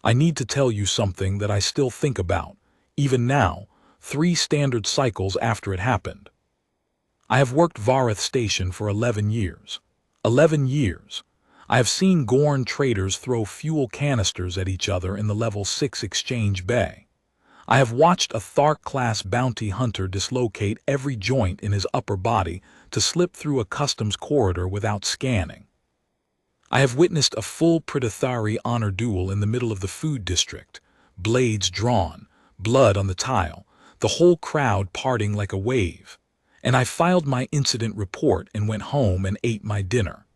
I need to tell you something that I still think about, even now, 3 standard cycles after it happened. I have worked Vareth Station for 11 years. 11 years. I have seen Gorn traders throw fuel canisters at each other in the Level 6 exchange bay. I have watched a Thark-class bounty hunter dislocate every joint in his upper body to slip through a customs corridor without scanning. I have witnessed a full Pradathari honor duel in the middle of the food district, blades drawn, blood on the tile, the whole crowd parting like a wave. And I filed my incident report and went home and ate my dinner.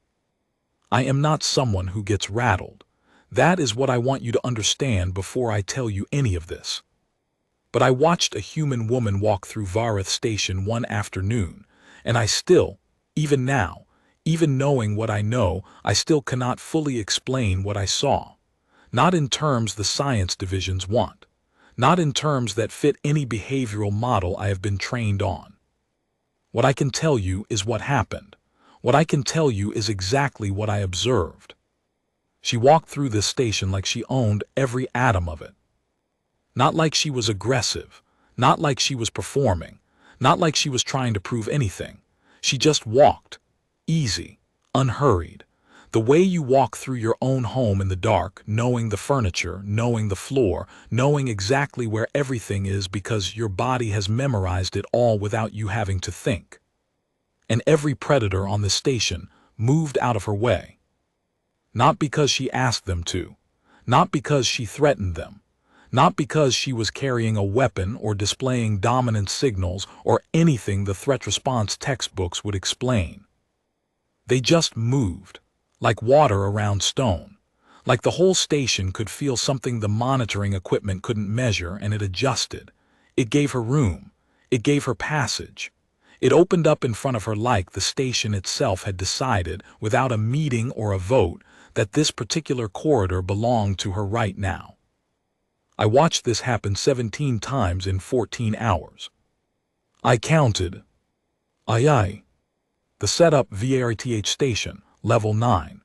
I am not someone who gets rattled. That is what I want you to understand before I tell you any of this. But I watched a human woman walk through Vareth Station one afternoon, and I still, even now, even knowing what I know, I still cannot fully explain what I saw. Not in terms the science divisions want. Not in terms that fit any behavioral model I have been trained on. What I can tell you is what happened. What I can tell you is exactly what I observed. She walked through this station like she owned every atom of it. Not like she was aggressive, not like she was performing, not like she was trying to prove anything. She just walked, easy, unhurried, the way you walk through your own home in the dark, knowing the furniture, knowing the floor, knowing exactly where everything is because your body has memorized it all without you having to think. And every predator on the station moved out of her way. Not because she asked them to, not because she threatened them, not because she was carrying a weapon or displaying dominant signals or anything the threat response textbooks would explain. They just moved, like water around stone, like the whole station could feel something the monitoring equipment couldn't measure, and it adjusted. It gave her room. It gave her passage. It opened up in front of her like the station itself had decided, without a meeting or a vote, that this particular corridor belonged to her right now. I watched this happen 17 times in 14 hours. I counted. Aye. The setup VRTH station, Level 9.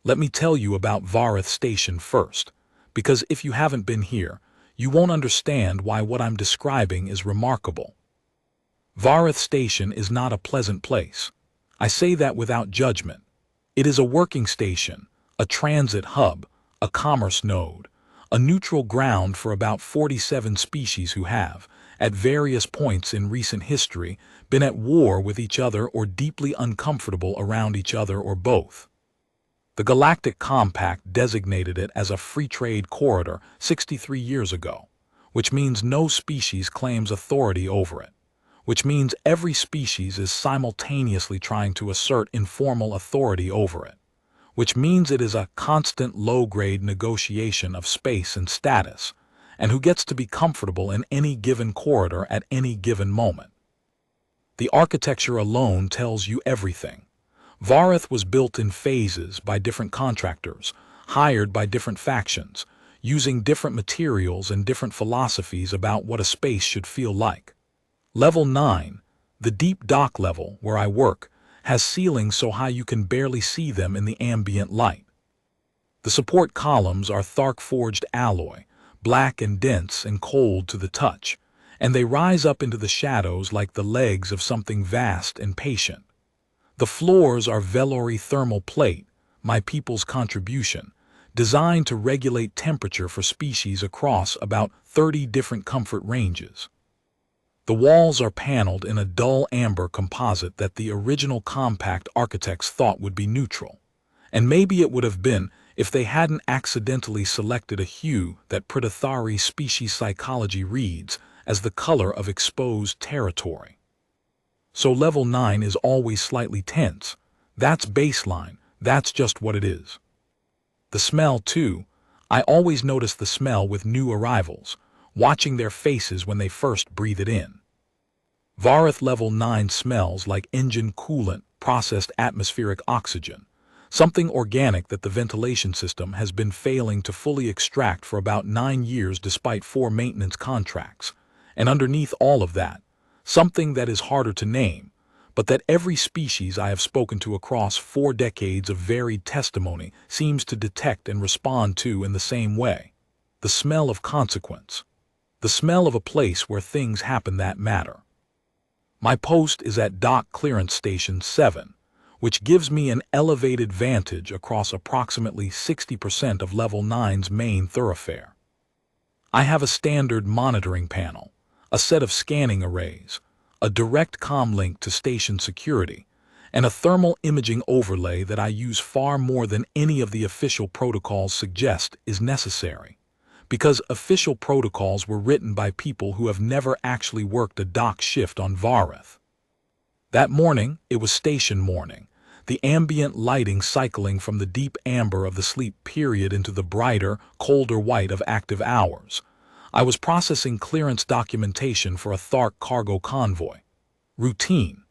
Let me tell you about Vareth Station first, because if you haven't been here, you won't understand why what I'm describing is remarkable. Vareth Station is not a pleasant place. I say that without judgment. It is a working station, a transit hub, a commerce node, a neutral ground for about 47 species who have, at various points in recent history, been at war with each other or deeply uncomfortable around each other or both. The Galactic Compact designated it as a free trade corridor 63 years ago, which means no species claims authority over it, which means every species is simultaneously trying to assert informal authority over it, which means it is a constant low-grade negotiation of space and status, and who gets to be comfortable in any given corridor at any given moment. The architecture alone tells you everything. Vareth was built in phases by different contractors, hired by different factions, using different materials and different philosophies about what a space should feel like. Level 9, the deep dock level where I work, has ceilings so high you can barely see them in the ambient light. The support columns are Thark-forged alloy, black and dense and cold to the touch, and they rise up into the shadows like the legs of something vast and patient. The floors are Velori thermal plate, my people's contribution, designed to regulate temperature for species across about 30 different comfort ranges. The walls are paneled in a dull amber composite that the original compact architects thought would be neutral, and maybe it would have been if they hadn't accidentally selected a hue that Pradathari species psychology reads as the color of exposed territory. So Level 9 is always slightly tense. That's baseline. That's just what it is. The smell, too. I always notice the smell with new arrivals, watching their faces when they first breathe it in. Vareth Level 9 smells like engine coolant, processed atmospheric oxygen, something organic that the ventilation system has been failing to fully extract for about 9 years despite 4 maintenance contracts. And underneath all of that, something that is harder to name, but that every species I have spoken to across 4 decades of varied testimony seems to detect and respond to in the same way. the smell of consequence, the smell of a place where things happen that matter. My post is at Dock Clearance Station 7, which gives me an elevated vantage across approximately 60% of Level 9's main thoroughfare. I have a standard monitoring panel, a set of scanning arrays, a direct comm link to station security, and a thermal imaging overlay that I use far more than any of the official protocols suggest is necessary, because official protocols were written by people who have never actually worked a dock shift on Vareth. That morning, it was station morning, the ambient lighting cycling from the deep amber of the sleep period into the brighter, colder white of active hours. I was processing clearance documentation for a Thark cargo convoy. Routine,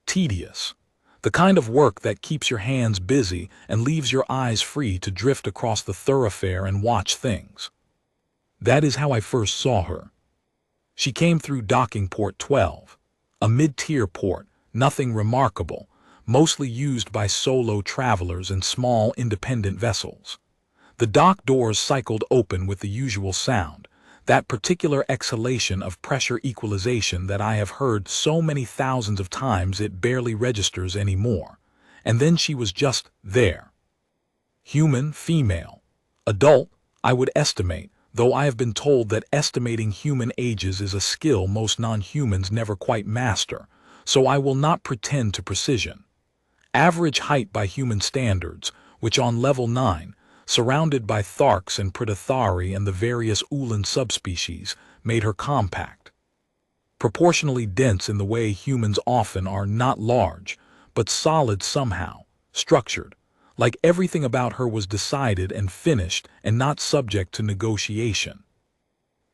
tedious, the kind of work that keeps your hands busy and leaves your eyes free to drift across the thoroughfare and watch things. That is how I first saw her. She came through docking port 12, a mid-tier port, nothing remarkable, mostly used by solo travelers and small independent vessels. The dock doors cycled open with the usual sound, that particular exhalation of pressure equalization that I have heard so many thousands of times it barely registers anymore. And then she was just there. Human, female, adult, I would estimate, though I have been told that estimating human ages is a skill most non-humans never quite master, so I will not pretend to precision. Average height by human standards, which on Level 9, surrounded by Tharks and Pritathari and the various Ulan subspecies, made her compact. Proportionally dense in the way humans often are, not large, but solid somehow, structured, like everything about her was decided and finished and not subject to negotiation.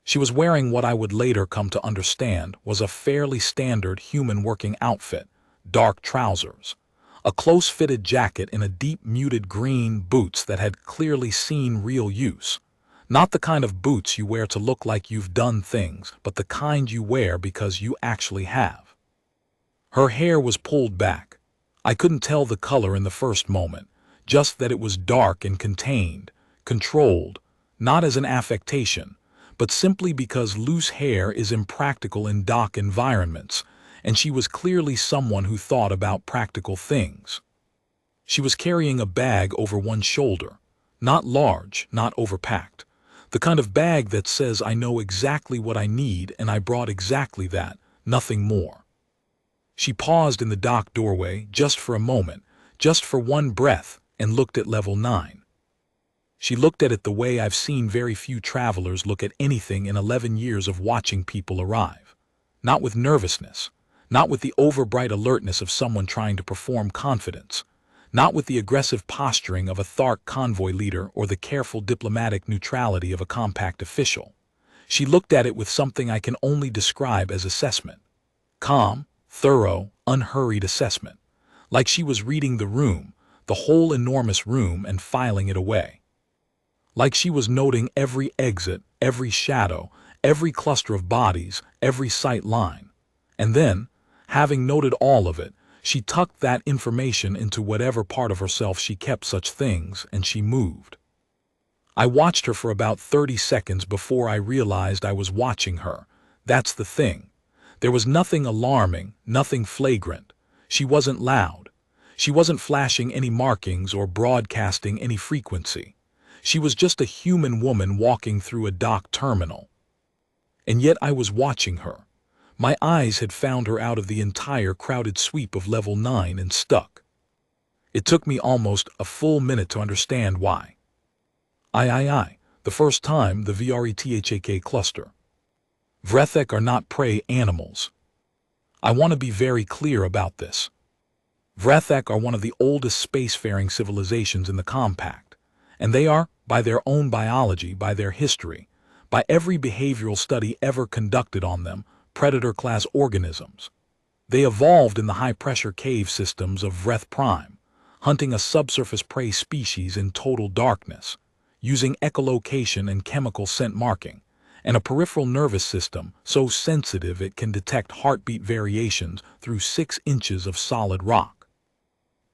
She was wearing what I would later come to understand was a fairly standard human working outfit, dark trousers, a close-fitted jacket in a deep muted green, boots that had clearly seen real use. Not the kind of boots you wear to look like you've done things, but the kind you wear because you actually have. Her hair was pulled back. I couldn't tell the color in the first moment, just that it was dark and contained, controlled, not as an affectation, but simply because loose hair is impractical in dock environments, and she was clearly someone who thought about practical things. She was carrying a bag over one shoulder, not large, not overpacked, the kind of bag that says I know exactly what I need and I brought exactly that, nothing more. She paused in the dock doorway just for a moment, just for one breath, and looked at Level 9. She looked at it the way I've seen very few travelers look at anything in 11 years of watching people arrive. Not with nervousness, not with the overbright alertness of someone trying to perform confidence, not with the aggressive posturing of a Thark convoy leader or the careful diplomatic neutrality of a compact official. She looked at it with something I can only describe as assessment. Calm, thorough, unhurried assessment. Like she was reading the room, the whole enormous room, and filing it away. Like she was noting every exit, every shadow, every cluster of bodies, every sight line. And then, having noted all of it, she tucked that information into whatever part of herself she kept such things, and she moved. I watched her for about 30 seconds before I realized I was watching her. That's the thing. There was nothing alarming, nothing flagrant. She wasn't loud. She wasn't flashing any markings or broadcasting any frequency. She was just a human woman walking through a dock terminal. And yet I was watching her. My eyes had found her out of the entire crowded sweep of Level 9 and stuck. It took me almost a full minute to understand why. The first time the VRETHAK cluster. Vrethek are not prey animals. I want to be very clear about this. Vrethek are one of the oldest spacefaring civilizations in the compact, and they are, by their own biology, by their history, by every behavioral study ever conducted on them, predator-class organisms. They evolved in the high-pressure cave systems of Vreth Prime, hunting a subsurface prey species in total darkness, using echolocation and chemical scent marking, and a peripheral nervous system so sensitive it can detect heartbeat variations through 6 inches of solid rock.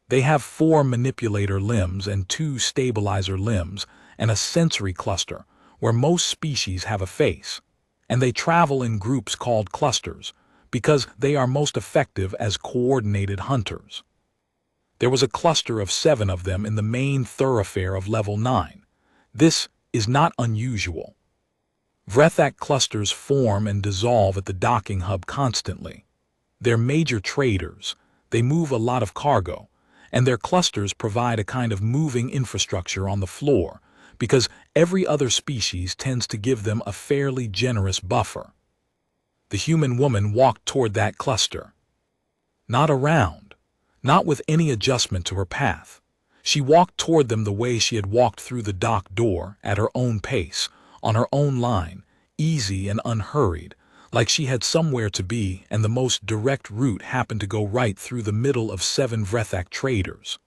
They have 4 manipulator limbs and 2 stabilizer limbs and a sensory cluster, where most species have a face, and they travel in groups called clusters because they are most effective as coordinated hunters. There was a cluster of 7 of them in the main thoroughfare of level 9. This is not unusual. Vrethak clusters form and dissolve at the docking hub constantly. They're major traders, they move a lot of cargo, and their clusters provide a kind of moving infrastructure on the floor because every other species tends to give them a fairly generous buffer. The human woman walked toward that cluster. Not around, not with any adjustment to her path. She walked toward them the way she had walked through the dock door, at her own pace, on her own line, easy and unhurried, like she had somewhere to be, and the most direct route happened to go right through the middle of 7 Vrethak traders.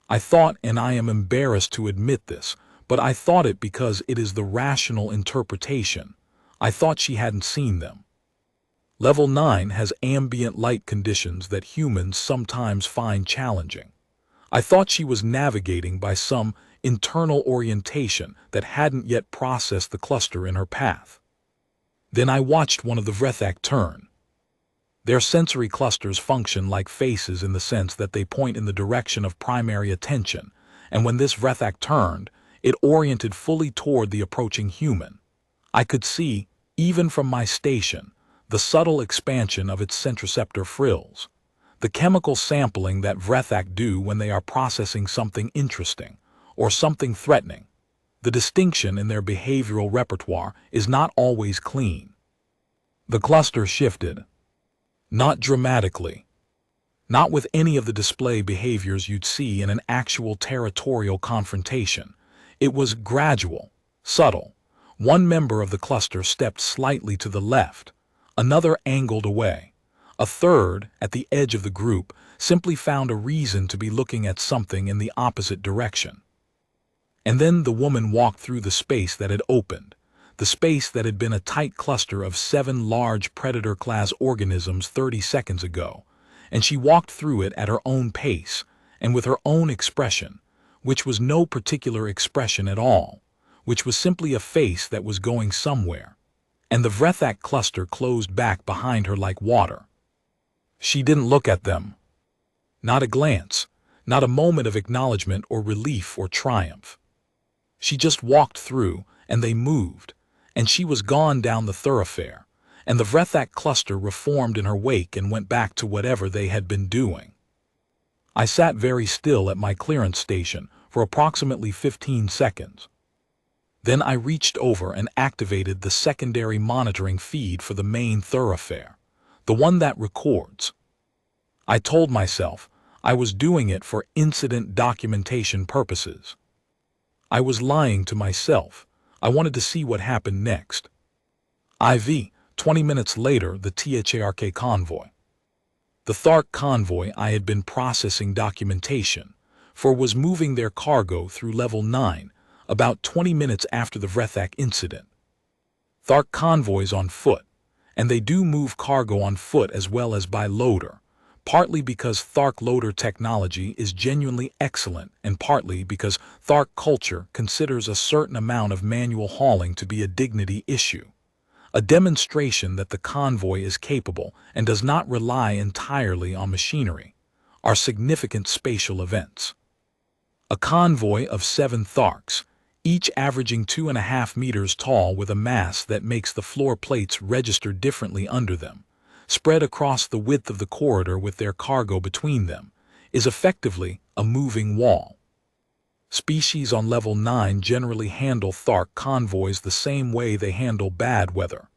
I thought, and I am embarrassed to admit this, but I thought it because it is the rational interpretation. I thought she hadn't seen them. Level 9 has ambient light conditions that humans sometimes find challenging. I thought she was navigating by some internal orientation that hadn't yet processed the cluster in her path. Then I watched one of the Vrethak turn. Their sensory clusters function like faces in the sense that they point in the direction of primary attention, and when this Vrethak turned, it oriented fully toward the approaching human. I could see, even from my station, the subtle expansion of its centroceptor frills, the chemical sampling that Vrethak do when they are processing something interesting or something threatening. The distinction in their behavioral repertoire is not always clean. The cluster shifted. Not dramatically. Not with any of the display behaviors you'd see in an actual territorial confrontation. It was gradual, subtle. One member of the cluster stepped slightly to the left, another angled away. A third, at the edge of the group, simply found a reason to be looking at something in the opposite direction. And then the woman walked through the space that had opened, the space that had been a tight cluster of 7 large predator-class organisms 30 seconds ago, and she walked through it at her own pace and with her own expression, which was no particular expression at all, which was simply a face that was going somewhere, and the Vrethak cluster closed back behind her like water. She didn't look at them. Not a glance, not a moment of acknowledgement or relief or triumph. She just walked through, and they moved, and she was gone down the thoroughfare, and the Vrethak cluster reformed in her wake and went back to whatever they had been doing. I sat very still at my clearance station for approximately 15 seconds. Then I reached over and activated the secondary monitoring feed for the main thoroughfare, the one that records. I told myself I was doing it for incident documentation purposes. I was lying to myself. I wanted to see what happened next. 20 minutes later, the THARK convoy. The Thark convoy I had been processing documentation for was moving their cargo through level 9 about 20 minutes after the Vrethak incident. Thark convoys on foot, and they do move cargo on foot as well as by loader, partly because Thark loader technology is genuinely excellent and partly because Thark culture considers a certain amount of manual hauling to be a dignity issue, a demonstration that the convoy is capable and does not rely entirely on machinery, are significant spatial events. A convoy of 7 Tharks, each averaging 2.5 meters tall with a mass that makes the floor plates register differently under them, spread across the width of the corridor with their cargo between them, is effectively a moving wall. Species on level 9 generally handle Thark convoys the same way they handle bad weather.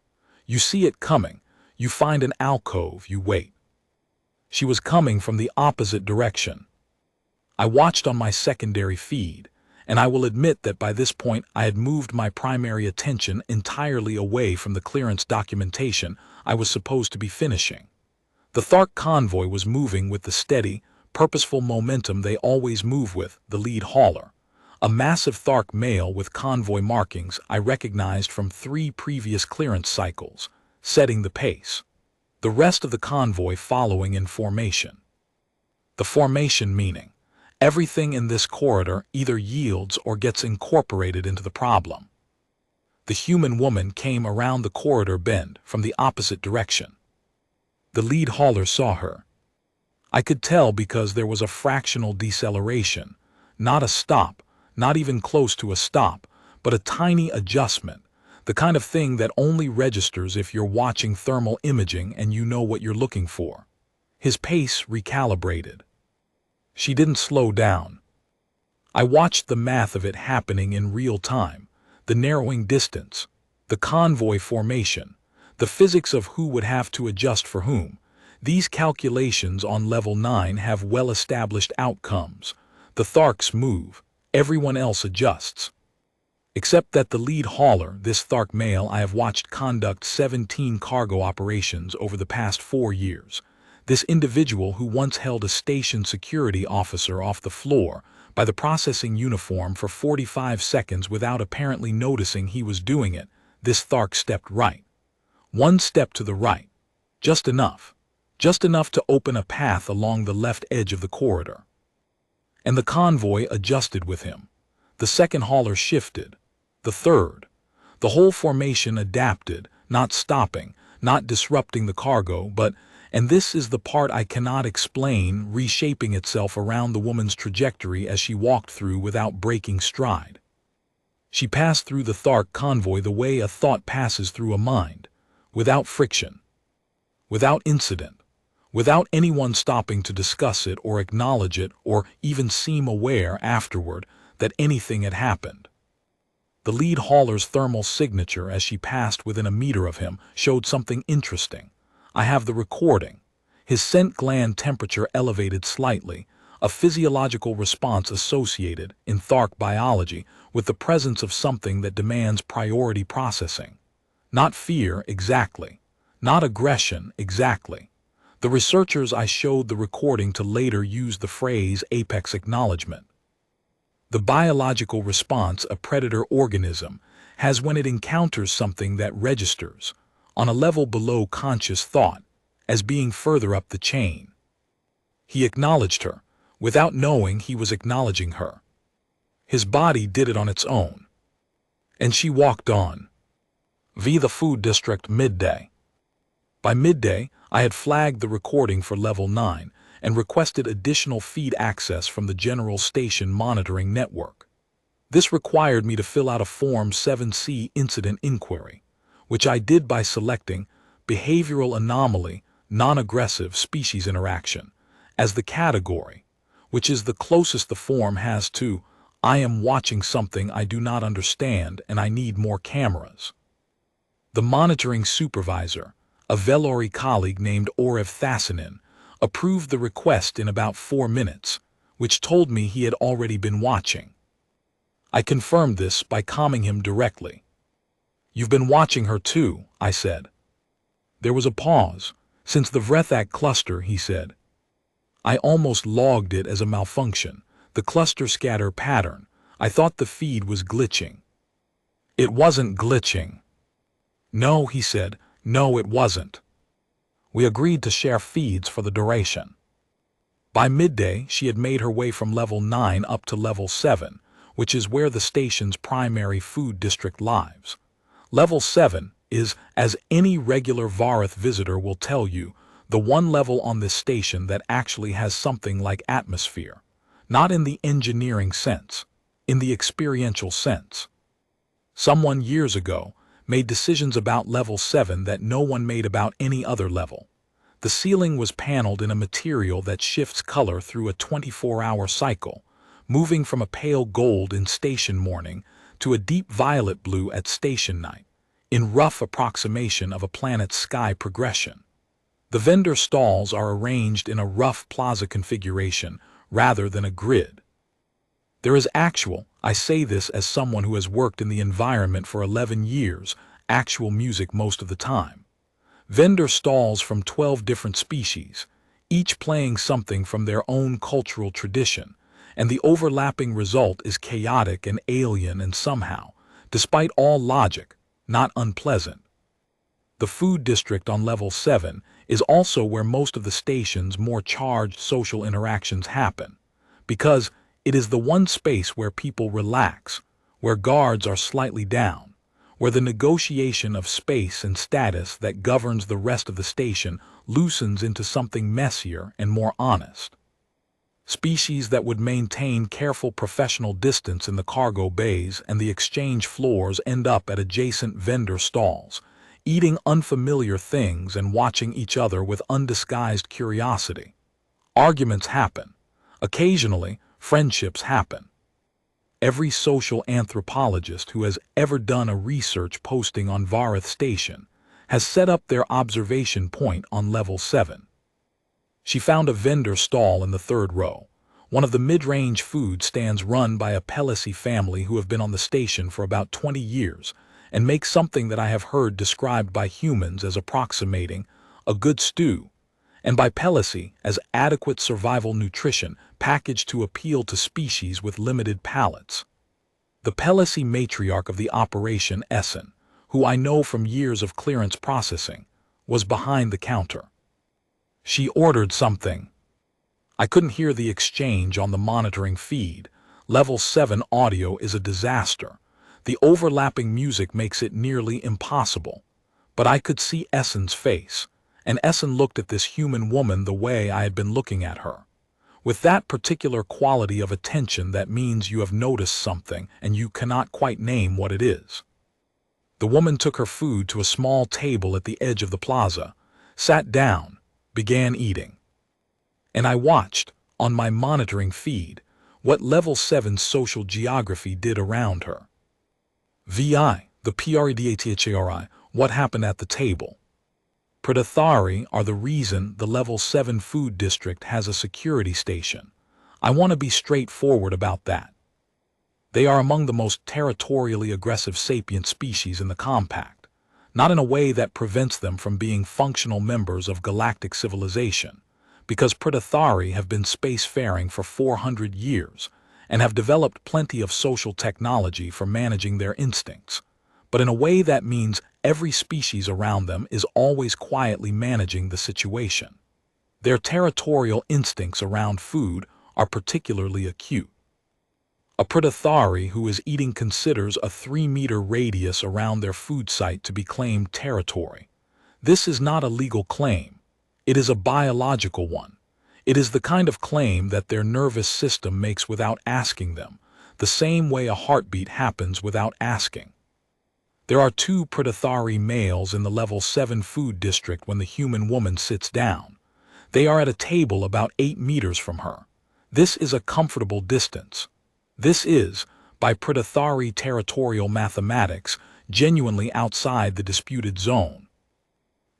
You see it coming, you find an alcove, you wait. She was coming from the opposite direction. I watched on my secondary feed, and I will admit that by this point I had moved my primary attention entirely away from the clearance documentation I was supposed to be finishing. The Thark convoy was moving with the steady, purposeful momentum they always move with, the lead hauler, a massive Thark male with convoy markings I recognized from 3 previous clearance cycles, setting the pace. The rest of the convoy following in formation. The formation meaning everything in this corridor either yields or gets incorporated into the problem. The human woman came around the corridor bend from the opposite direction. The lead hauler saw her. I could tell because there was a fractional deceleration, not a stop, not even close to a stop, but a tiny adjustment, the kind of thing that only registers if you're watching thermal imaging and you know what you're looking for. His pace recalibrated. She didn't slow down. I watched the math of it happening in real time, the narrowing distance, the convoy formation, the physics of who would have to adjust for whom. These calculations on level 9 have well-established outcomes. The Tharks move, everyone else adjusts. Except that the lead hauler, this Thark male I have watched conduct 17 cargo operations over the past 4 years. This individual who once held a station security officer off the floor by the processing uniform for 45 seconds without apparently noticing he was doing it, this Thark stepped right. One step to the right. Just enough. Just enough to open a path along the left edge of the corridor. And the convoy adjusted with him. The second hauler shifted. The third. The whole formation adapted, not stopping, not disrupting the cargo, but, and this is the part I cannot explain, reshaping itself around the woman's trajectory as she walked through without breaking stride. She passed through the Thark convoy the way a thought passes through a mind, without friction, without incident, without anyone stopping to discuss it or acknowledge it or even seem aware afterward that anything had happened. The lead hauler's thermal signature as she passed within a meter of him showed something interesting. I have the recording. His scent gland temperature elevated slightly, a physiological response associated, in Thark biology, with the presence of something that demands priority processing. Not fear, exactly. Not aggression, exactly. The researchers I showed the recording to later used the phrase apex acknowledgement. The biological response a predator organism has when it encounters something that registers, on a level below conscious thought, as being further up the chain. He acknowledged her, without knowing he was acknowledging her. His body did it on its own. And she walked on. V. The food district midday. By midday, I had flagged the recording for level 9 and requested additional feed access from the general station monitoring network. This required me to fill out a Form 7C incident inquiry, which I did by selecting behavioral anomaly, non-aggressive species interaction, as the category, which is the closest the form has to I am watching something I do not understand and I need more cameras. The monitoring supervisor, a Velori colleague named Orev Thassanin, approved the request in about 4 minutes, which told me he had already been watching. I confirmed this by calming him directly. "You've been watching her too," I said. There was a pause. "Since the Vrethak cluster," he said. I almost logged it as a malfunction, the cluster scatter pattern. I thought the feed was glitching. It wasn't glitching. "No," he said. "No, it wasn't." We agreed to share feeds for the duration. By midday, she had made her way from level 9 up to level 7, which is where the station's primary food district lies. Level 7 is, as any regular Vareth visitor will tell you, the one level on this station that actually has something like atmosphere, not in the engineering sense, in the experiential sense. Someone years ago made decisions about level 7 that no one made about any other level. The ceiling was paneled in a material that shifts color through a 24-hour cycle, moving from a pale gold in station morning to a deep violet blue at station night, in rough approximation of a planet's sky progression. The vendor stalls are arranged in a rough plaza configuration rather than a grid. There is actual, I say this as someone who has worked in the environment for 11 years, actual music most of the time. Vendor stalls from 12 different species, each playing something from their own cultural tradition, and the overlapping result is chaotic and alien and somehow, despite all logic, not unpleasant. The food district on level 7 is also where most of the station's more charged social interactions happen, because it is the one space where people relax, where guards are slightly down, where the negotiation of space and status that governs the rest of the station loosens into something messier and more honest. Species that would maintain careful professional distance in the cargo bays and the exchange floors end up at adjacent vendor stalls, eating unfamiliar things and watching each other with undisguised curiosity. Arguments happen. Occasionally, friendships happen. Every social anthropologist who has ever done a research posting on Vareth Station has set up their observation point on level 7. She found a vendor stall in the 3rd row, one of the mid-range food stands run by a Pelosi family who have been on the station for about 20 years and make something that I have heard described by humans as approximating a good stew, and by Pelosi as adequate survival nutrition packaged to appeal to species with limited palates. The Pelosi matriarch of the operation, Essen, who I know from years of clearance processing, was behind the counter. She ordered something. I couldn't hear the exchange on the monitoring feed. Level 7 audio is a disaster. The overlapping music makes it nearly impossible. But I could see Essen's face, and Essen looked at this human woman the way I had been looking at her. With that particular quality of attention that means you have noticed something and you cannot quite name what it is. The woman took her food to a small table at the edge of the plaza, sat down, began eating. And I watched, on my monitoring feed, what Level 7 social geography did around her. VI, the PREDATHARI, what happened at the table. Predathari are the reason the Level 7 food district has a security station. I want to be straightforward about that. They are among the most territorially aggressive sapient species in the compact, not in a way that prevents them from being functional members of galactic civilization, because Predathari have been spacefaring for 400 years and have developed plenty of social technology for managing their instincts, but in a way that means every species around them is always quietly managing the situation. Their territorial instincts around food are particularly acute. A Predathari who is eating considers a 3-meter radius around their food site to be claimed territory. This is not a legal claim. It is a biological one. It is the kind of claim that their nervous system makes without asking them, the same way a heartbeat happens without asking. There are 2 Predathari males in the Level 7 food district when the human woman sits down. They are at a table about 8 meters from her. This is a comfortable distance. This is, by Predathari territorial mathematics, genuinely outside the disputed zone.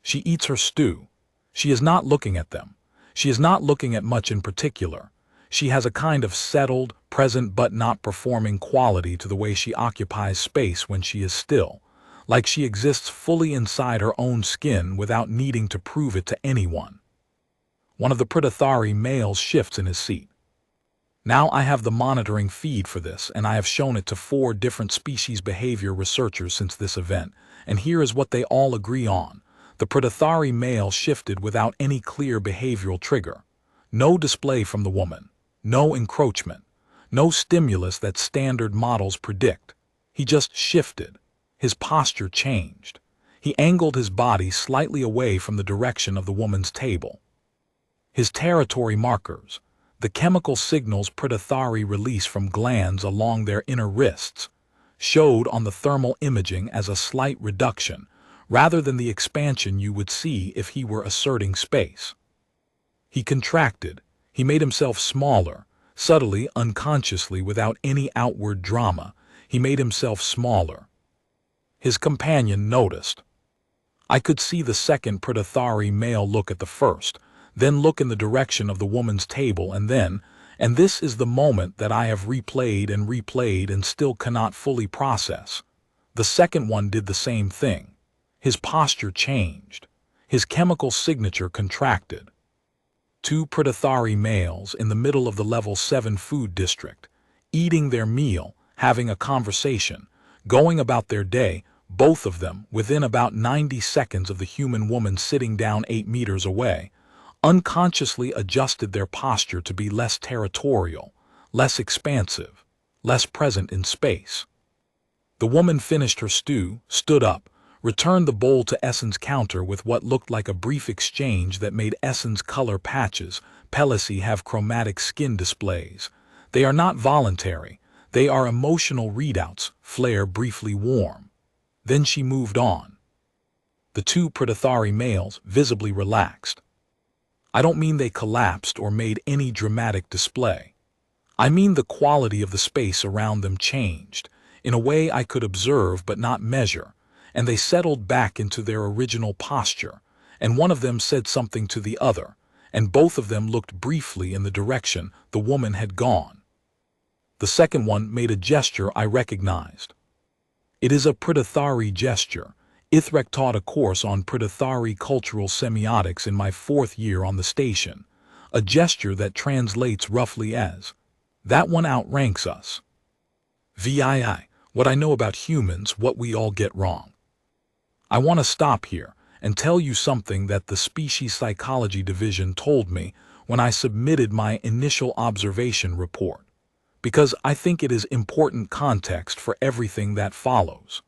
She eats her stew. She is not looking at them. She is not looking at much in particular. She has a kind of settled, present but not performing quality to the way she occupies space when she is still, like she exists fully inside her own skin without needing to prove it to anyone. One of the Predathari males shifts in his seat. Now I have the monitoring feed for this, and I have shown it to 4 different species behavior researchers since this event, and here is what they all agree on. The Predathari male shifted without any clear behavioral trigger. No display from the woman. No encroachment. No stimulus that standard models predict. He just shifted. His posture changed. He angled his body slightly away from the direction of the woman's table. His territory markers, the chemical signals Predathari release from glands along their inner wrists, showed on the thermal imaging as a slight reduction, rather than the expansion you would see if he were asserting space. He contracted. He made himself smaller, subtly, unconsciously, without any outward drama. He made himself smaller. His companion noticed. I could see the second Predathari male look at the first, then look in the direction of the woman's table, and this is the moment that I have replayed and still cannot fully process. The second one did the same thing. His posture changed. His chemical signature contracted. 2 Predathari males in the middle of the Level 7 food district, eating their meal, having a conversation, going about their day, both of them within about 90 seconds of the human woman sitting down 8 meters away, unconsciously adjusted their posture to be less territorial, less expansive, less present in space. The woman finished her stew, stood up, returned the bowl to Essen's counter with what looked like a brief exchange that made Essen's color patches. Pelosi have chromatic skin displays. They are not voluntary. They are emotional readouts, flare briefly warm. Then she moved on. The two Pradathari males visibly relaxed. I don't mean they collapsed or made any dramatic display. I mean the quality of the space around them changed, in a way I could observe but not measure, and they settled back into their original posture, and one of them said something to the other, and both of them looked briefly in the direction the woman had gone. The second one made a gesture I recognized. It is a Pradathari gesture. Ithrek taught a course on Pradathari cultural semiotics in my 4th year on the station, a gesture that translates roughly as, "That one outranks us." VII, what I know about humans, what we all get wrong. I want to stop here and tell you something that the Species Psychology Division told me when I submitted my initial observation report, because I think it is important context for everything that follows.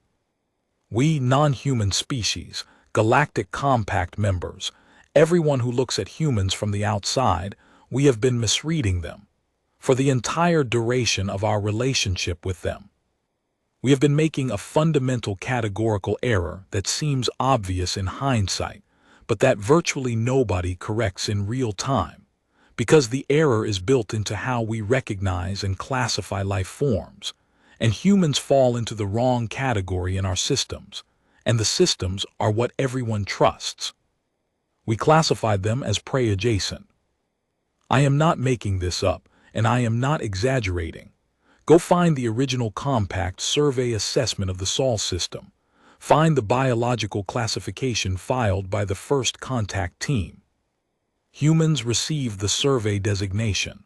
We non-human species, Galactic Compact members, everyone who looks at humans from the outside, we have been misreading them for the entire duration of our relationship with them. We have been making a fundamental categorical error that seems obvious in hindsight, but that virtually nobody corrects in real time, because the error is built into how we recognize and classify life forms, and humans fall into the wrong category in our systems, and the systems are what everyone trusts. We classified them as prey adjacent. I am not making this up, and I am not exaggerating. Go find the original Compact survey assessment of the Sol system. Find the biological classification filed by the First Contact team. Humans received the survey designation: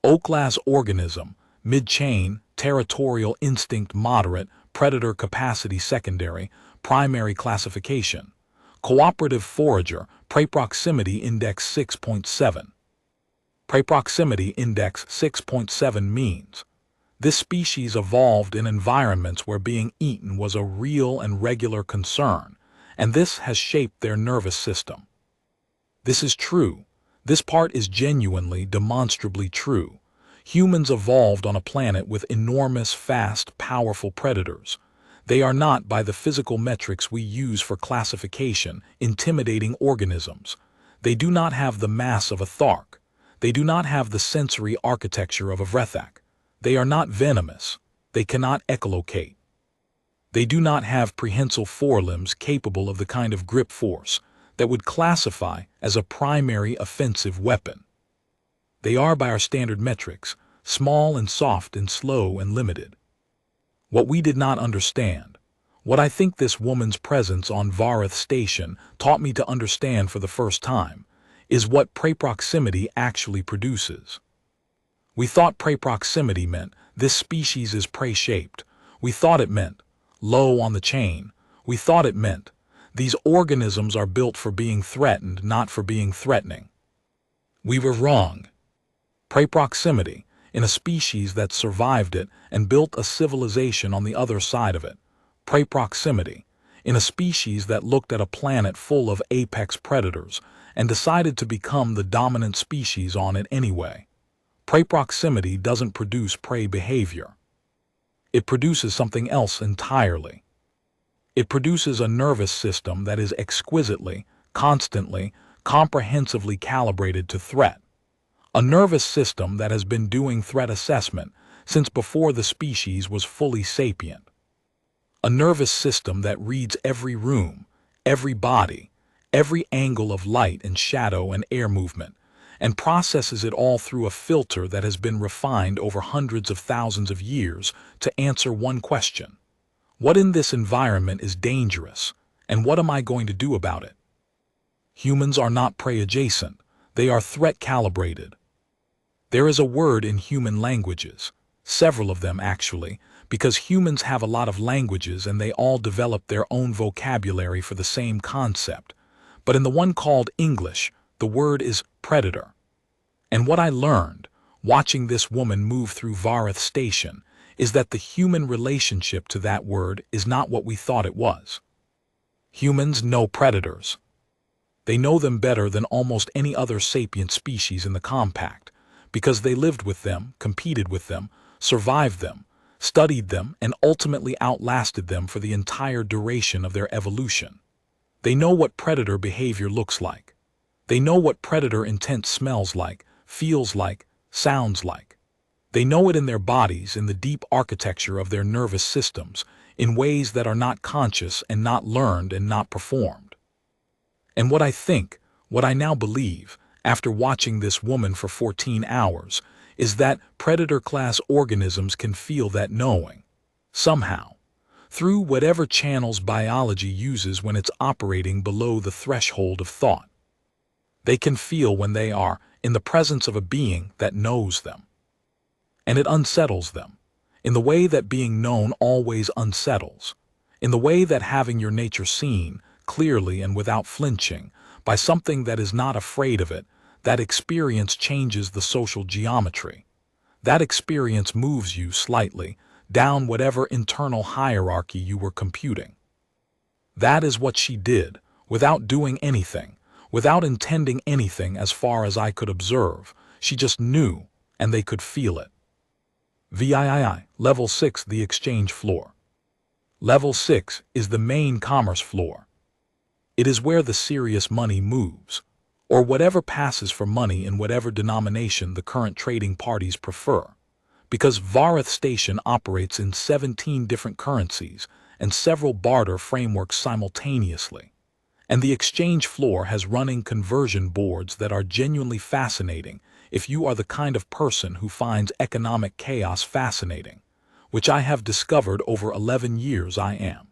O-class organism, mid-chain, territorial instinct moderate, predator capacity secondary, primary classification. Cooperative forager, prey proximity index 6.7. Prey proximity index 6.7 means this species evolved in environments where being eaten was a real and regular concern, and this has shaped their nervous system. This is true. This part is genuinely, demonstrably true. Humans evolved on a planet with enormous, fast, powerful predators. They are not, by the physical metrics we use for classification, intimidating organisms. They do not have the mass of a Thark. They do not have the sensory architecture of a Vrethak. They are not venomous. They cannot echolocate. They do not have prehensile forelimbs capable of the kind of grip force that would classify as a primary offensive weapon. They are, by our standard metrics, small and soft and slow and limited. What we did not understand, what I think this woman's presence on Vareth Station taught me to understand for the first time, is what prey proximity actually produces. We thought prey proximity meant this species is prey-shaped. We thought it meant low on the chain. We thought it meant these organisms are built for being threatened, not for being threatening. We were wrong. Prey proximity, in a species that survived it and built a civilization on the other side of it. Prey proximity, in a species that looked at a planet full of apex predators and decided to become the dominant species on it anyway. Prey proximity doesn't produce prey behavior. It produces something else entirely. It produces a nervous system that is exquisitely, constantly, comprehensively calibrated to threat. A nervous system that has been doing threat assessment since before the species was fully sapient. A nervous system that reads every room, every body, every angle of light and shadow and air movement, and processes it all through a filter that has been refined over hundreds of thousands of years to answer one question: what in this environment is dangerous, and what am I going to do about it? Humans are not prey adjacent, they are threat calibrated. There is a word in human languages, several of them actually, because humans have a lot of languages and they all develop their own vocabulary for the same concept. But in the one called English, the word is predator. And what I learned, watching this woman move through Vareth Station, is that the human relationship to that word is not what we thought it was. Humans know predators. They know them better than almost any other sapient species in the compact, because they lived with them, competed with them, survived them, studied them, and ultimately outlasted them for the entire duration of their evolution. They know what predator behavior looks like. They know what predator intent smells like, feels like, sounds like. They know it in their bodies, in the deep architecture of their nervous systems, in ways that are not conscious and not learned and not performed. And what I now believe, after watching this woman for 14 hours, is that predator-class organisms can feel that knowing, somehow, through whatever channels biology uses when it's operating below the threshold of thought. They can feel when they are in the presence of a being that knows them. And it unsettles them, in the way that being known always unsettles, in the way that having your nature seen, clearly and without flinching, by something that is not afraid of it, that experience changes the social geometry. That experience moves you slightly down whatever internal hierarchy you were computing. That is what she did, without doing anything, without intending anything as far as I could observe. She just knew, and they could feel it. VIII, Level 6, the exchange floor. Level 6 is the main commerce floor. It is where the serious money moves, or whatever passes for money in whatever denomination the current trading parties prefer, because Vareth Station operates in 17 different currencies and several barter frameworks simultaneously. And the exchange floor has running conversion boards that are genuinely fascinating if you are the kind of person who finds economic chaos fascinating, which I have discovered over 11 years I am.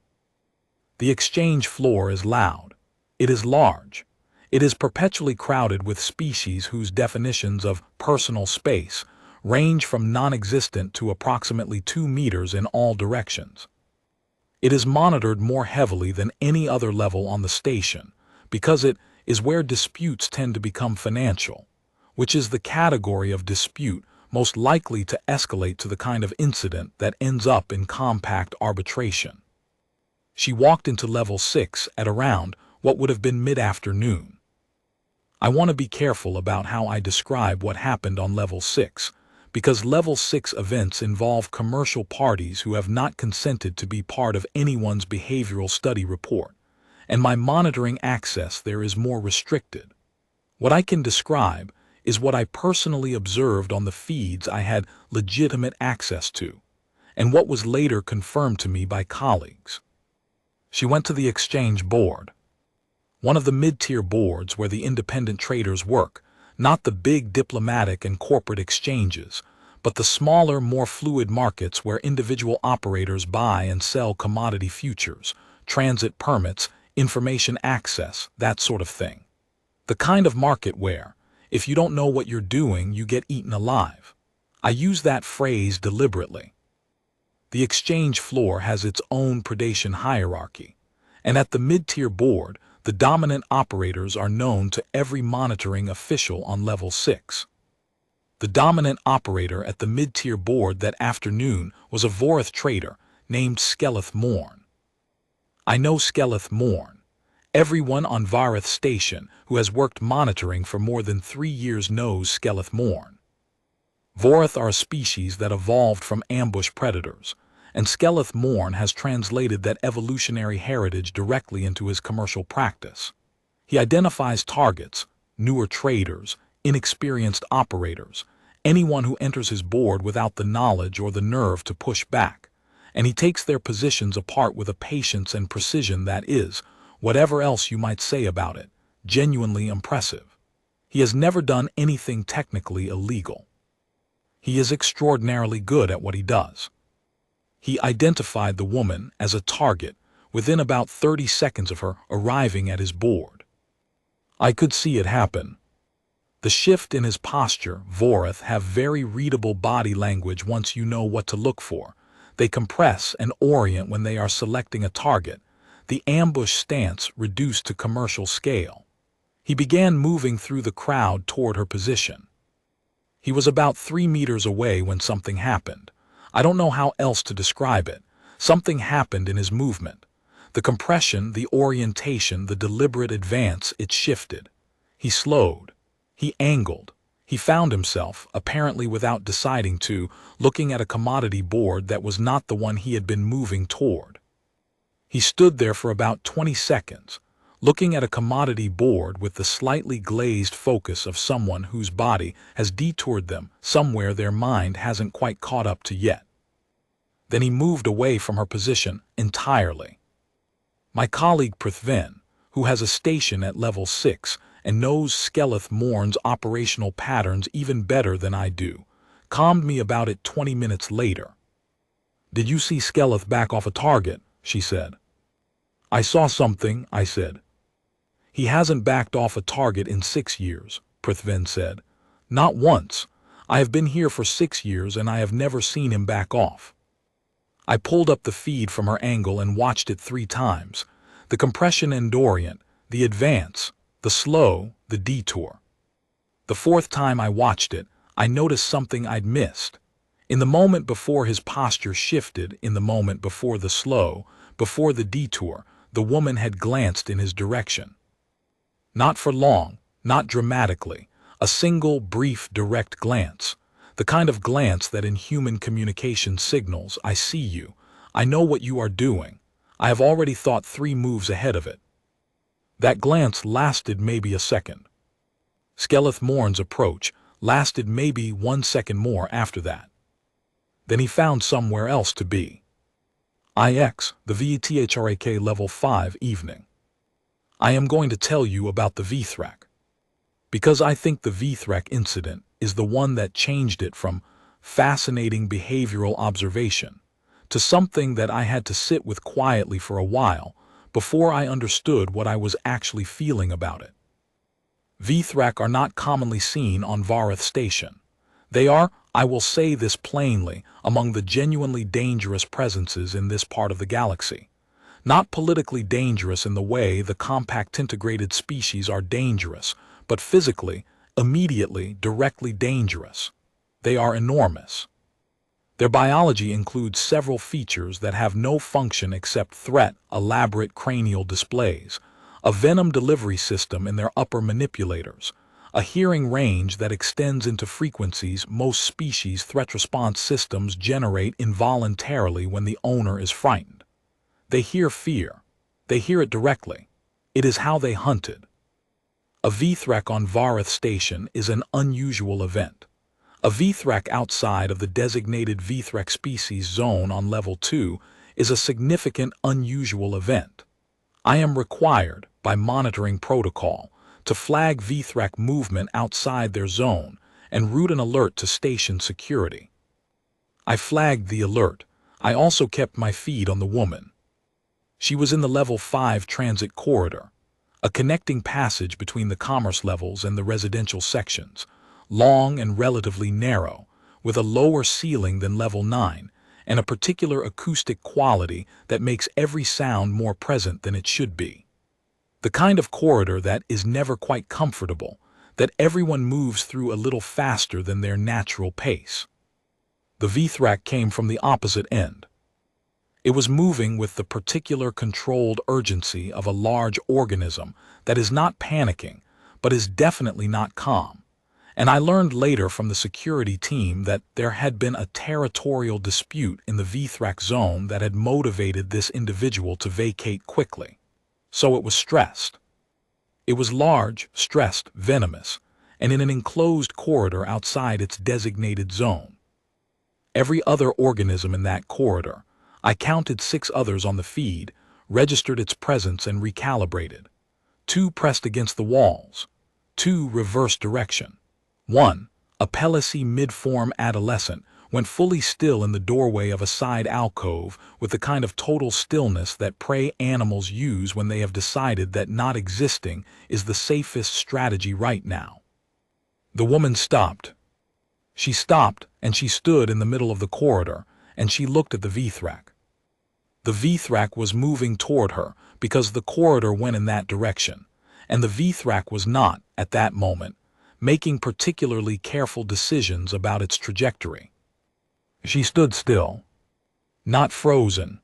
The exchange floor is loud. It is large. It is perpetually crowded with species whose definitions of personal space range from non-existent to approximately 2 meters in all directions. It is monitored more heavily than any other level on the station, because it is where disputes tend to become financial, which is the category of dispute most likely to escalate to the kind of incident that ends up in compact arbitration. She walked into Level 6 at around what would have been mid-afternoon. I want to be careful about how I describe what happened on Level 6, because Level 6 events involve commercial parties who have not consented to be part of anyone's behavioral study report, and my monitoring access there is more restricted. What I can describe is what I personally observed on the feeds I had legitimate access to, and what was later confirmed to me by colleagues. She went to the exchange board, one of the mid-tier boards where the independent traders work, not the big diplomatic and corporate exchanges, but the smaller, more fluid markets where individual operators buy and sell commodity futures, transit permits, information access, that sort of thing. The kind of market where, if you don't know what you're doing, you get eaten alive. I use that phrase deliberately. The exchange floor has its own predation hierarchy, and at the mid-tier board, the dominant operators are known to every monitoring official on Level 6. The dominant operator at the mid-tier board that afternoon was a Vorith trader named Skelleth Morn. I know Skelleth Morn. Everyone on Vareth Station who has worked monitoring for more than 3 years knows Skelleth Morn. Vorith are a species that evolved from ambush predators, and Skelleth Morn has translated that evolutionary heritage directly into his commercial practice. He identifies targets, newer traders, inexperienced operators, anyone who enters his board without the knowledge or the nerve to push back, and he takes their positions apart with a patience and precision that is, whatever else you might say about it, genuinely impressive. He has never done anything technically illegal. He is extraordinarily good at what he does. He identified the woman as a target within about 30 seconds of her arriving at his board. I could see it happen. The shift in his posture, Vorith have very readable body language once you know what to look for. They compress and orient when they are selecting a target, the ambush stance reduced to commercial scale. He began moving through the crowd toward her position. He was about 3 meters away when something happened. I don't know how else to describe it. Something happened in his movement. The compression, the orientation, the deliberate advance, it shifted. He slowed. He angled. He found himself, apparently without deciding to, looking at a commodity board that was not the one he had been moving toward. He stood there for about 20 seconds, looking at a commodity board with the slightly glazed focus of someone whose body has detoured them somewhere their mind hasn't quite caught up to yet. Then he moved away from her position entirely. My colleague Prithvin, who has a station at level 6 and knows Skeleth Morn's operational patterns even better than I do, calmed me about it 20 minutes later. "Did you see Skeleth back off a target?" she said. "I saw something," I said. "He hasn't backed off a target in 6 years, Prithvin said. "Not once. I have been here for 6 years and I have never seen him back off." I pulled up the feed from her angle and watched it 3 times. The compression and orient, the advance, the slow, the detour. The 4th time I watched it, I noticed something I'd missed. In the moment before his posture shifted, in the moment before the slow, before the detour, the woman had glanced in his direction. Not for long, not dramatically, a single, brief, direct glance. The kind of glance that in human communication signals, "I see you, I know what you are doing, I have already thought 3 moves ahead of it." That glance lasted maybe a second. Skeleth Morn's approach lasted maybe 1 second more after that. Then he found somewhere else to be. IX, the VTHRAK Level 5 evening. I am going to tell you about the VTHRAK. Because I think the VTHRAK incident is the one that changed it from fascinating behavioral observation to something that I had to sit with quietly for a while before I understood what I was actually feeling about it. VTHRAK are not commonly seen on Vareth Station. They are, I will say this plainly, among the genuinely dangerous presences in this part of the galaxy. Not politically dangerous in the way the compact integrated species are dangerous, but physically, immediately, directly dangerous. They are enormous. Their biology includes several features that have no function except threat, elaborate cranial displays, a venom delivery system in their upper manipulators, a hearing range that extends into frequencies most species' threat response systems generate involuntarily when the owner is frightened. They hear fear. They hear it directly. It is how they hunted. A VTHRAK on Vareth Station is an unusual event. A VTHRAK outside of the designated VTHRAK species zone on Level 2 is a significant unusual event. I am required, by monitoring protocol, to flag VTHRAK movement outside their zone and route an alert to station security. I flagged the alert. I also kept my feed on the woman. She was in the Level 5 transit corridor, a connecting passage between the commerce levels and the residential sections, long and relatively narrow, with a lower ceiling than Level 9, and a particular acoustic quality that makes every sound more present than it should be. The kind of corridor that is never quite comfortable, that everyone moves through a little faster than their natural pace. The VTHRAK came from the opposite end. It was moving with the particular controlled urgency of a large organism that is not panicking, but is definitely not calm. And I learned later from the security team that there had been a territorial dispute in the VTHRAK zone that had motivated this individual to vacate quickly. So it was stressed. It was large, stressed, venomous, and in an enclosed corridor outside its designated zone. Every other organism in that corridor, I counted 6 others on the feed, registered its presence and recalibrated. 2 pressed against the walls. 2 reversed direction. 1, a Pelosi mid-form adolescent, went fully still in the doorway of a side alcove with the kind of total stillness that prey animals use when they have decided that not existing is the safest strategy right now. The woman stopped. She stopped, and she stood in the middle of the corridor, and she looked at the VTHRAK. The VTHRAK was moving toward her because the corridor went in that direction, and the VTHRAK was not, at that moment, making particularly careful decisions about its trajectory. She stood still, not frozen,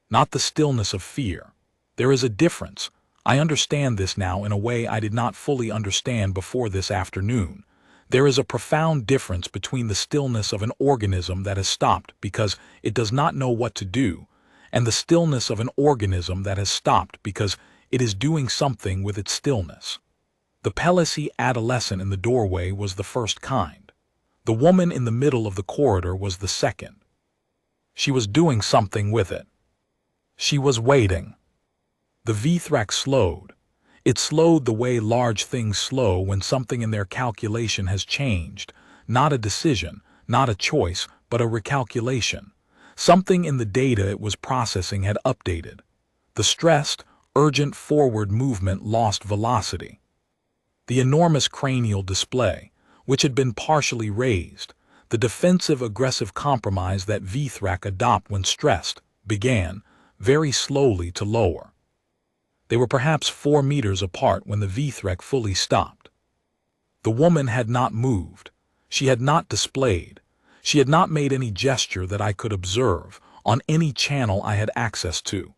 not the stillness of fear. There is a difference. I understand this now in a way I did not fully understand before this afternoon. There is a profound difference between the stillness of an organism that has stopped because it does not know what to do, and the stillness of an organism that has stopped because it is doing something with its stillness. The Pelosi adolescent in the doorway was the first kind. The woman in the middle of the corridor was the second. She was doing something with it. She was waiting. The Vthrak slowed. It slowed the way large things slow when something in their calculation has changed. Not a decision, not a choice, but a recalculation. Something in the data it was processing had updated. The stressed, urgent forward movement lost velocity. The enormous cranial display, which had been partially raised, the defensive aggressive compromise that Vthrak adopt when stressed, began, very slowly, to lower. They were perhaps 4 meters apart when the Vthrak fully stopped. The woman had not moved. She had not displayed. She had not made any gesture that I could observe on any channel I had access to.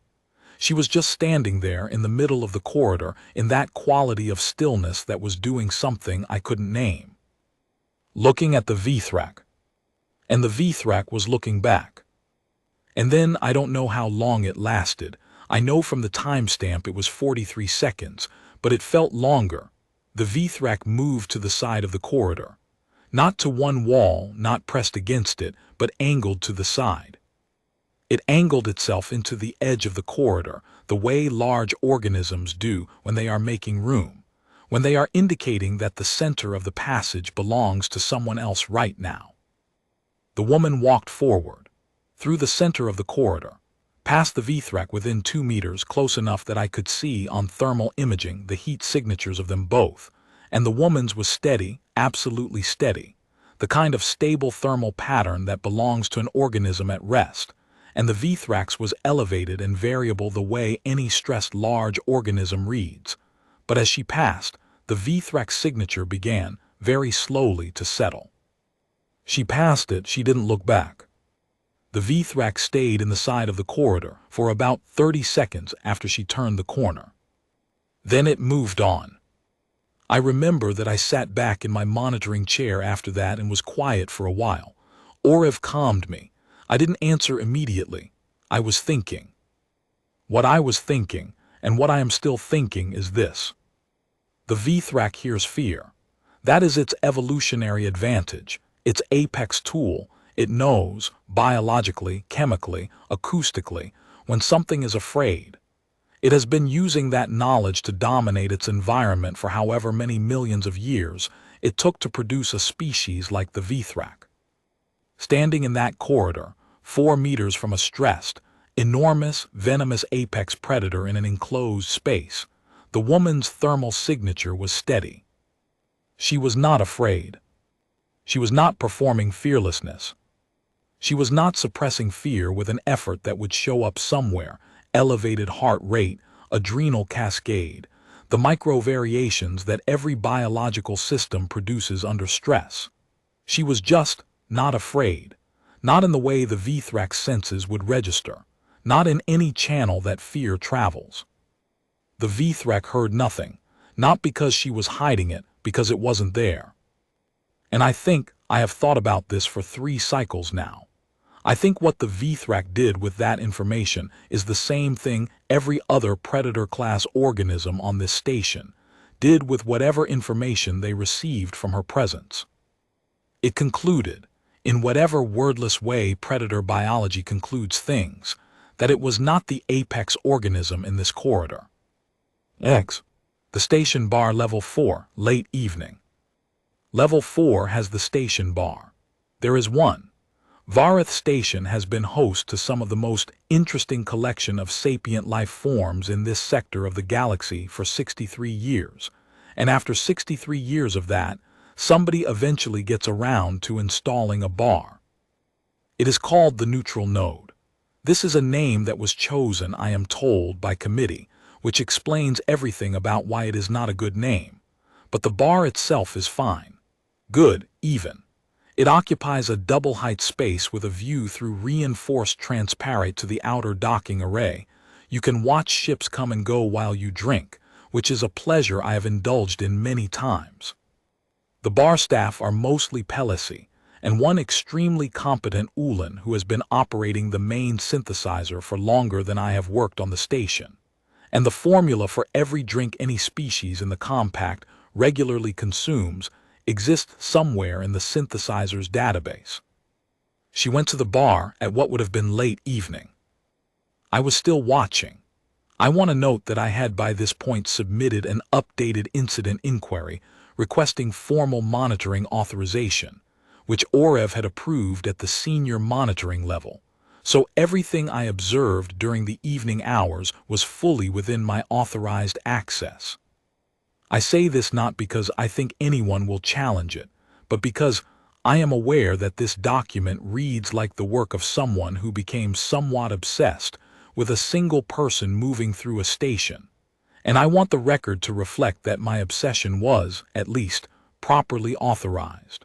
She was just standing there in the middle of the corridor in that quality of stillness that was doing something I couldn't name. Looking at the Vthrak. And the Vthrak was looking back. And then I don't know how long it lasted. I know from the timestamp it was 43 seconds, but it felt longer. The Vthrak moved to the side of the corridor. Not to one wall, not pressed against it, but angled to the side. It angled itself into the edge of the corridor, the way large organisms do when they are making room, when they are indicating that the center of the passage belongs to someone else right now. The woman walked forward, through the center of the corridor, past the Vthrak within 2 meters, close enough that I could see on thermal imaging the heat signatures of them both, and the woman's was steady, absolutely steady, the kind of stable thermal pattern that belongs to an organism at rest, and the Vthrak's was elevated and variable the way any stressed large organism reads. But as she passed, the Vthrak signature began, very slowly, to settle. She passed it, she didn't look back. The Vthrak stayed in the side of the corridor for about 30 seconds after she turned the corner. Then it moved on. I remember that I sat back in my monitoring chair after that and was quiet for a while. Orev calmed me. I didn't answer immediately. I was thinking. What I was thinking, and what I am still thinking, is this. The Vthrak hears fear. That is its evolutionary advantage, its apex tool. It knows, biologically, chemically, acoustically, when something is afraid. It has been using that knowledge to dominate its environment for however many millions of years it took to produce a species like the Vthrak. Standing in that corridor, 4 meters from a stressed, enormous, venomous apex predator in an enclosed space, the woman's thermal signature was steady. She was not afraid. She was not performing fearlessness. She was not suppressing fear with an effort that would show up somewhere, elevated heart rate, adrenal cascade, the micro-variations that every biological system produces under stress. She was just not afraid, not in the way the Vthrak senses would register, not in any channel that fear travels. The Vthrak heard nothing, not because she was hiding it, because it wasn't there. And I think I have thought about this for 3 cycles now. I think what the Vthrak did with that information is the same thing every other predator-class organism on this station did with whatever information they received from her presence. It concluded, in whatever wordless way predator biology concludes things, that it was not the apex organism in this corridor. X. The station bar level 4, late evening. Level 4 has the station bar. There is one. Vareth Station has been host to some of the most interesting collection of sapient life forms in this sector of the galaxy for 63 years, and after 63 years of that, somebody eventually gets around to installing a bar. It is called the neutral node. This is a name that was chosen, I am told, by committee, which explains everything about why it is not a good name, but the bar itself is fine. Good, even. It occupies a double-height space with a view through reinforced transparent to the outer docking array. You can watch ships come and go while you drink, which is a pleasure I have indulged in many times. The bar staff are mostly Pelosi, and one extremely competent Ulan who has been operating the main synthesizer for longer than I have worked on the station. And the formula for every drink any species in the compact regularly consumes exists somewhere in the synthesizer's database. She went to the bar at what would have been late evening. I was still watching. I want to note that I had by this point submitted an updated incident inquiry requesting formal monitoring authorization, which Orev had approved at the senior monitoring level, so everything I observed during the evening hours was fully within my authorized access. I say this not because I think anyone will challenge it, but because I am aware that this document reads like the work of someone who became somewhat obsessed with a single person moving through a station, and I want the record to reflect that my obsession was, at least, properly authorized.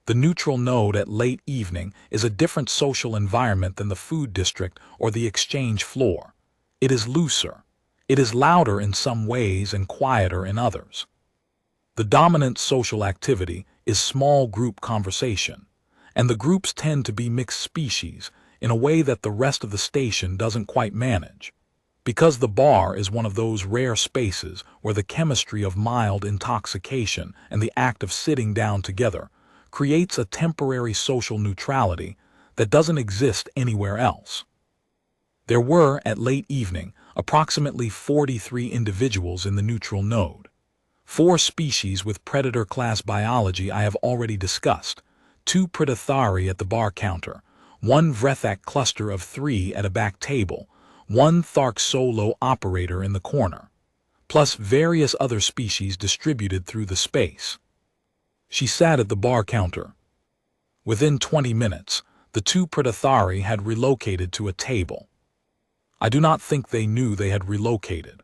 The neutral node at late evening is a different social environment than the food district or the exchange floor. It is looser. It is louder in some ways and quieter in others. The dominant social activity is small group conversation, and the groups tend to be mixed species in a way that the rest of the station doesn't quite manage. Because the bar is one of those rare spaces where the chemistry of mild intoxication and the act of sitting down together creates a temporary social neutrality that doesn't exist anywhere else. There were, at late evening, approximately 43 individuals in the neutral node. 4 species with predator-class biology I have already discussed, 2 Predathari at the bar counter, 1 Vrethak cluster of 3 at a back table, 1 Thark solo operator in the corner, plus various other species distributed through the space. She sat at the bar counter. Within 20 minutes, the 2 Predathari had relocated to a table. I do not think they knew they had relocated.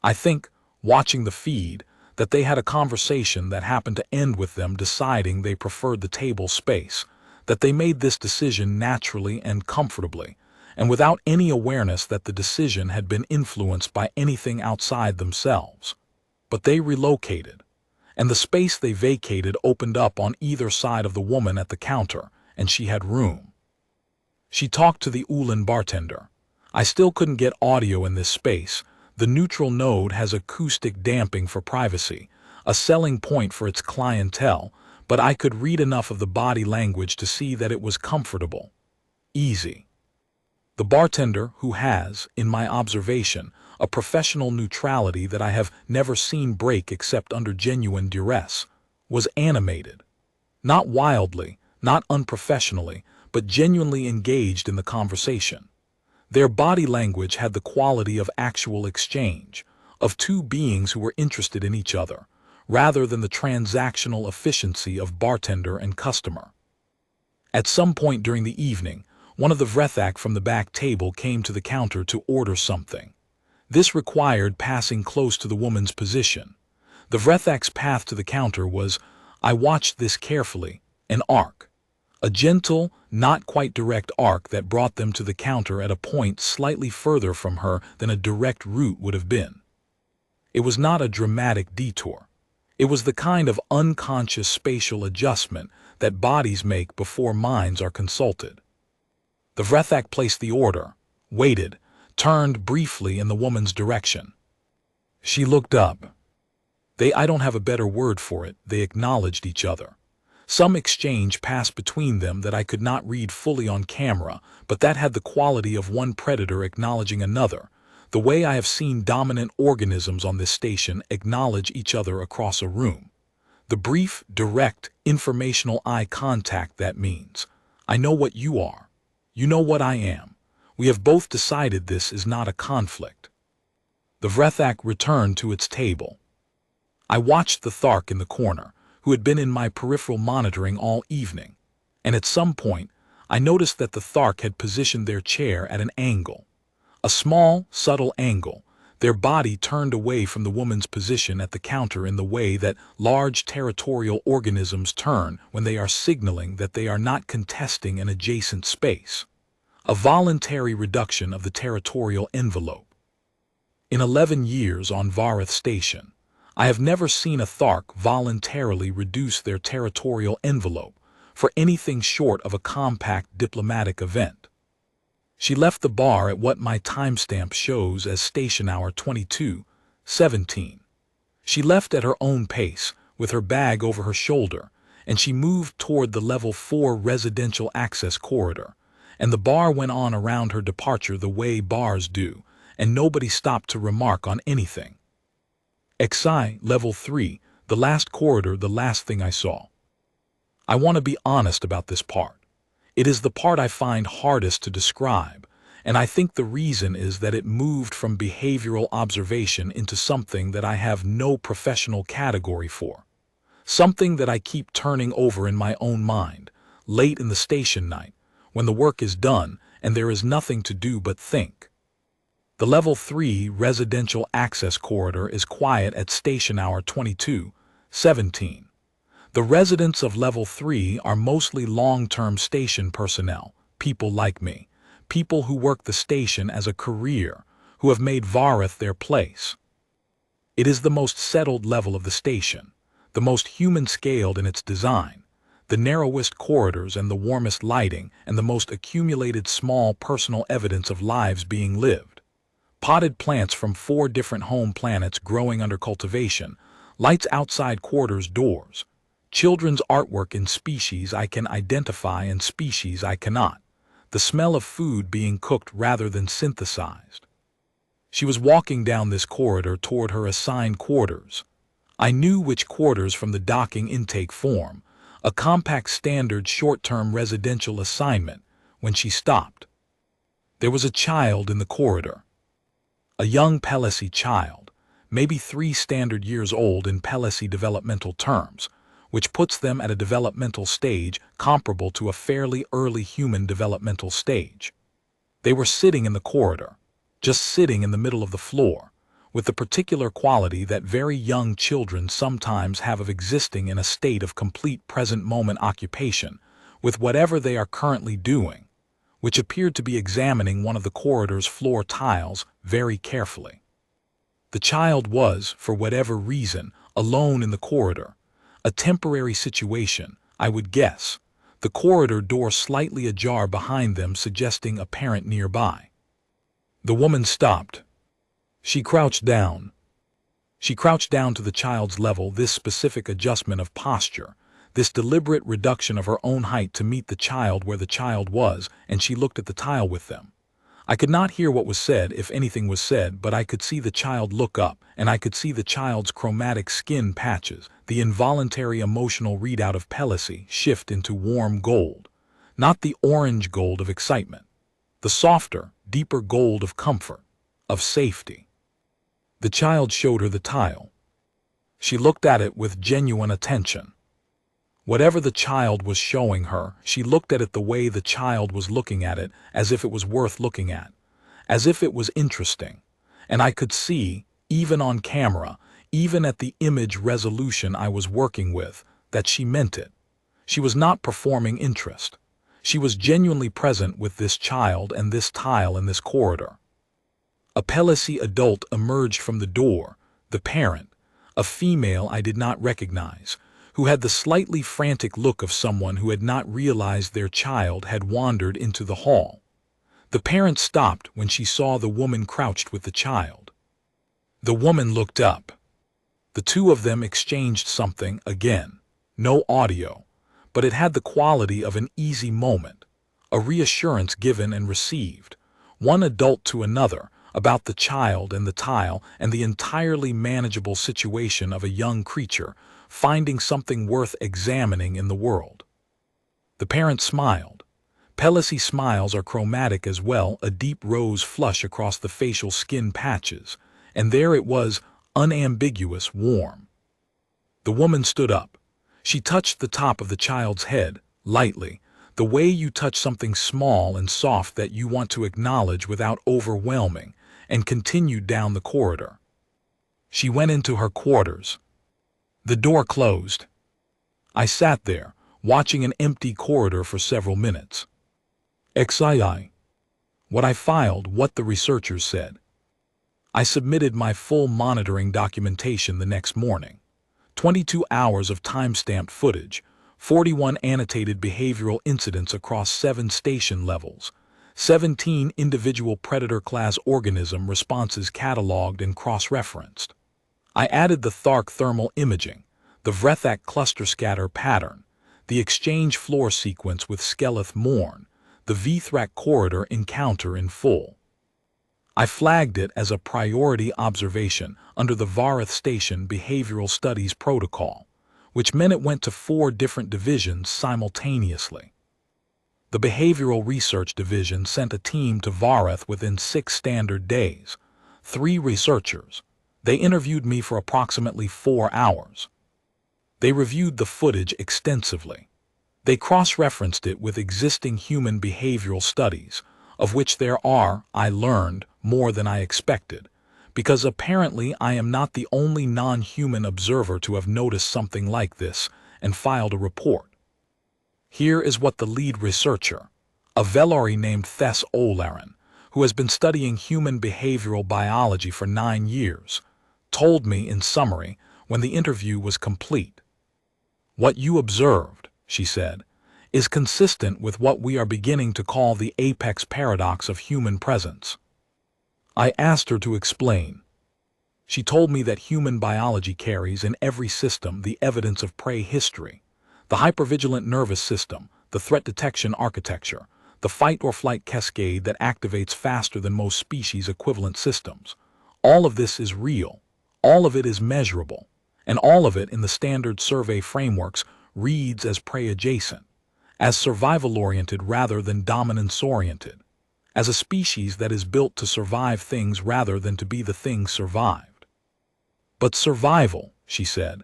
I think, watching the feed, that they had a conversation that happened to end with them deciding they preferred the table space, that they made this decision naturally and comfortably, and without any awareness that the decision had been influenced by anything outside themselves. But they relocated, and the space they vacated opened up on either side of the woman at the counter, and she had room. She talked to the Ulan bartender. I still couldn't get audio in this space. The neutral node has acoustic damping for privacy, a selling point for its clientele, but I could read enough of the body language to see that it was comfortable. Easy. The bartender, who has, in my observation, a professional neutrality that I have never seen break except under genuine duress, was animated. Not wildly, not unprofessionally, but genuinely engaged in the conversation. Their body language had the quality of actual exchange, of 2 beings who were interested in each other, rather than the transactional efficiency of bartender and customer. At some point during the evening, one of the Vrethak from the back table came to the counter to order something. This required passing close to the woman's position. The Vrethak's path to the counter was, I watched this carefully, an arc. A gentle, not quite direct arc that brought them to the counter at a point slightly further from her than a direct route would have been. It was not a dramatic detour. It was the kind of unconscious spatial adjustment that bodies make before minds are consulted. The Vrethak placed the order, waited, turned briefly in the woman's direction. She looked up. I don't have a better word for it, they acknowledged each other. Some exchange passed between them that I could not read fully on camera, but that had the quality of one predator acknowledging another, the way I have seen dominant organisms on this station acknowledge each other across a room. The brief, direct, informational eye contact that means, I know what you are. You know what I am. We have both decided this is not a conflict. The Vrethak returned to its table. I watched the Thark in the corner, who had been in my peripheral monitoring all evening, and at some point, I noticed that the Thark had positioned their chair at an angle. A small, subtle angle Their body turned away from the woman's position at the counter in the way that large territorial organisms turn when they are signaling that they are not contesting an adjacent space. A voluntary reduction of the territorial envelope. In 11 years on Vareth Station, I have never seen a Thark voluntarily reduce their territorial envelope for anything short of a compact diplomatic event. She left the bar at what my timestamp shows as station hour 22:17. She left at her own pace, with her bag over her shoulder, and she moved toward the level 4 residential access corridor, and the bar went on around her departure the way bars do, and nobody stopped to remark on anything. HFY level 3, the last corridor, the last thing I saw. I want to be honest about this part. It is the part I find hardest to describe, and I think the reason is that it moved from behavioral observation into something that I have no professional category for. Something that I keep turning over in my own mind, late in the station night, when the work is done and there is nothing to do but think. The level 3 residential access corridor is quiet at station hour 22:17. The residents of level 3 are mostly long-term station personnel, people like me, people who work the station as a career, who have made Vareth their place. It is the most settled level of the station, the most human-scaled in its design, the narrowest corridors and the warmest lighting and the most accumulated small personal evidence of lives being lived. Potted plants from 4 different home planets growing under cultivation, lights outside quarters doors, children's artwork in species I can identify and species I cannot, the smell of food being cooked rather than synthesized. She was walking down this corridor toward her assigned quarters. I knew which quarters from the docking intake form, a compact standard short-term residential assignment, when she stopped. There was a child in the corridor. A young Pelosi child, maybe 3 standard years old in Pelosi developmental terms, which puts them at a developmental stage comparable to a fairly early human developmental stage. They were sitting in the corridor, just sitting in the middle of the floor, with the particular quality that very young children sometimes have of existing in a state of complete present moment occupation with whatever they are currently doing, which appeared to be examining one of the corridor's floor tiles very carefully. The child was, for whatever reason, alone in the corridor, a temporary situation, I would guess, the corridor door slightly ajar behind them suggesting a parent nearby. The woman stopped. She crouched down. She crouched down to the child's level, this specific adjustment of posture, this deliberate reduction of her own height to meet the child where the child was, and she looked at the tile with them. I could not hear what was said, if anything was said, but I could see the child look up, and I could see the child's chromatic skin patches, the involuntary emotional readout of Pelosi, shift into warm gold. Not the orange gold of excitement. The softer, deeper gold of comfort, of safety. The child showed her the tile. She looked at it with genuine attention. Whatever the child was showing her, she looked at it the way the child was looking at it, as if it was worth looking at, as if it was interesting. And I could see, even on camera, even at the image resolution I was working with, that she meant it. She was not performing interest. She was genuinely present with this child and this tile in this corridor. A Pelosi adult emerged from the door, the parent, a female I did not recognize, who had the slightly frantic look of someone who had not realized their child had wandered into the hall. The parent stopped when she saw the woman crouched with the child. The woman looked up. The two of them exchanged something again. No audio, but it had the quality of an easy moment, a reassurance given and received, one adult to another, about the child and the tile and the entirely manageable situation of a young creature finding something worth examining in the world. The parent smiled. Pelosi smiles are chromatic as well, a deep rose flush across the facial skin patches, and there it was, unambiguous, warm. The woman stood up. She touched the top of the child's head, lightly, the way you touch something small and soft that you want to acknowledge without overwhelming, and continued down the corridor. She went into her quarters. The door closed. I sat there, watching an empty corridor for several minutes. XII. What I filed, what the researchers said. I submitted my full monitoring documentation the next morning. 22 hours of time-stamped footage, 41 annotated behavioral incidents across 7 station levels, 17 individual predator-class organism responses cataloged and cross-referenced. I added the Thark thermal imaging, the Vrethak cluster scatter pattern, the exchange floor sequence with Skeleth Morn, the Vthrak corridor encounter in full. I flagged it as a priority observation under the Vareth Station Behavioral Studies Protocol, which meant it went to 4 different divisions simultaneously. The Behavioral Research Division sent a team to Vareth within 6 standard days, 3 researchers. They interviewed me for approximately 4 hours. They reviewed the footage extensively. They cross-referenced it with existing human behavioral studies, of which there are, I learned, more than I expected, because apparently I am not the only non-human observer to have noticed something like this and filed a report. Here is what the lead researcher, a Velori named Thes Olarin, who has been studying human behavioral biology for 9 years, told me in summary when the interview was complete. What you observed, she said, is consistent with what we are beginning to call the apex paradox of human presence. I asked her to explain. She told me that human biology carries in every system the evidence of prey history, the hypervigilant nervous system, the threat detection architecture, the fight-or-flight cascade that activates faster than most species equivalent systems. All of this is real, all of it is measurable, and all of it in the standard survey frameworks reads as prey-adjacent, as survival-oriented rather than dominance-oriented, as a species that is built to survive things rather than to be the thing survived. But survival, she said,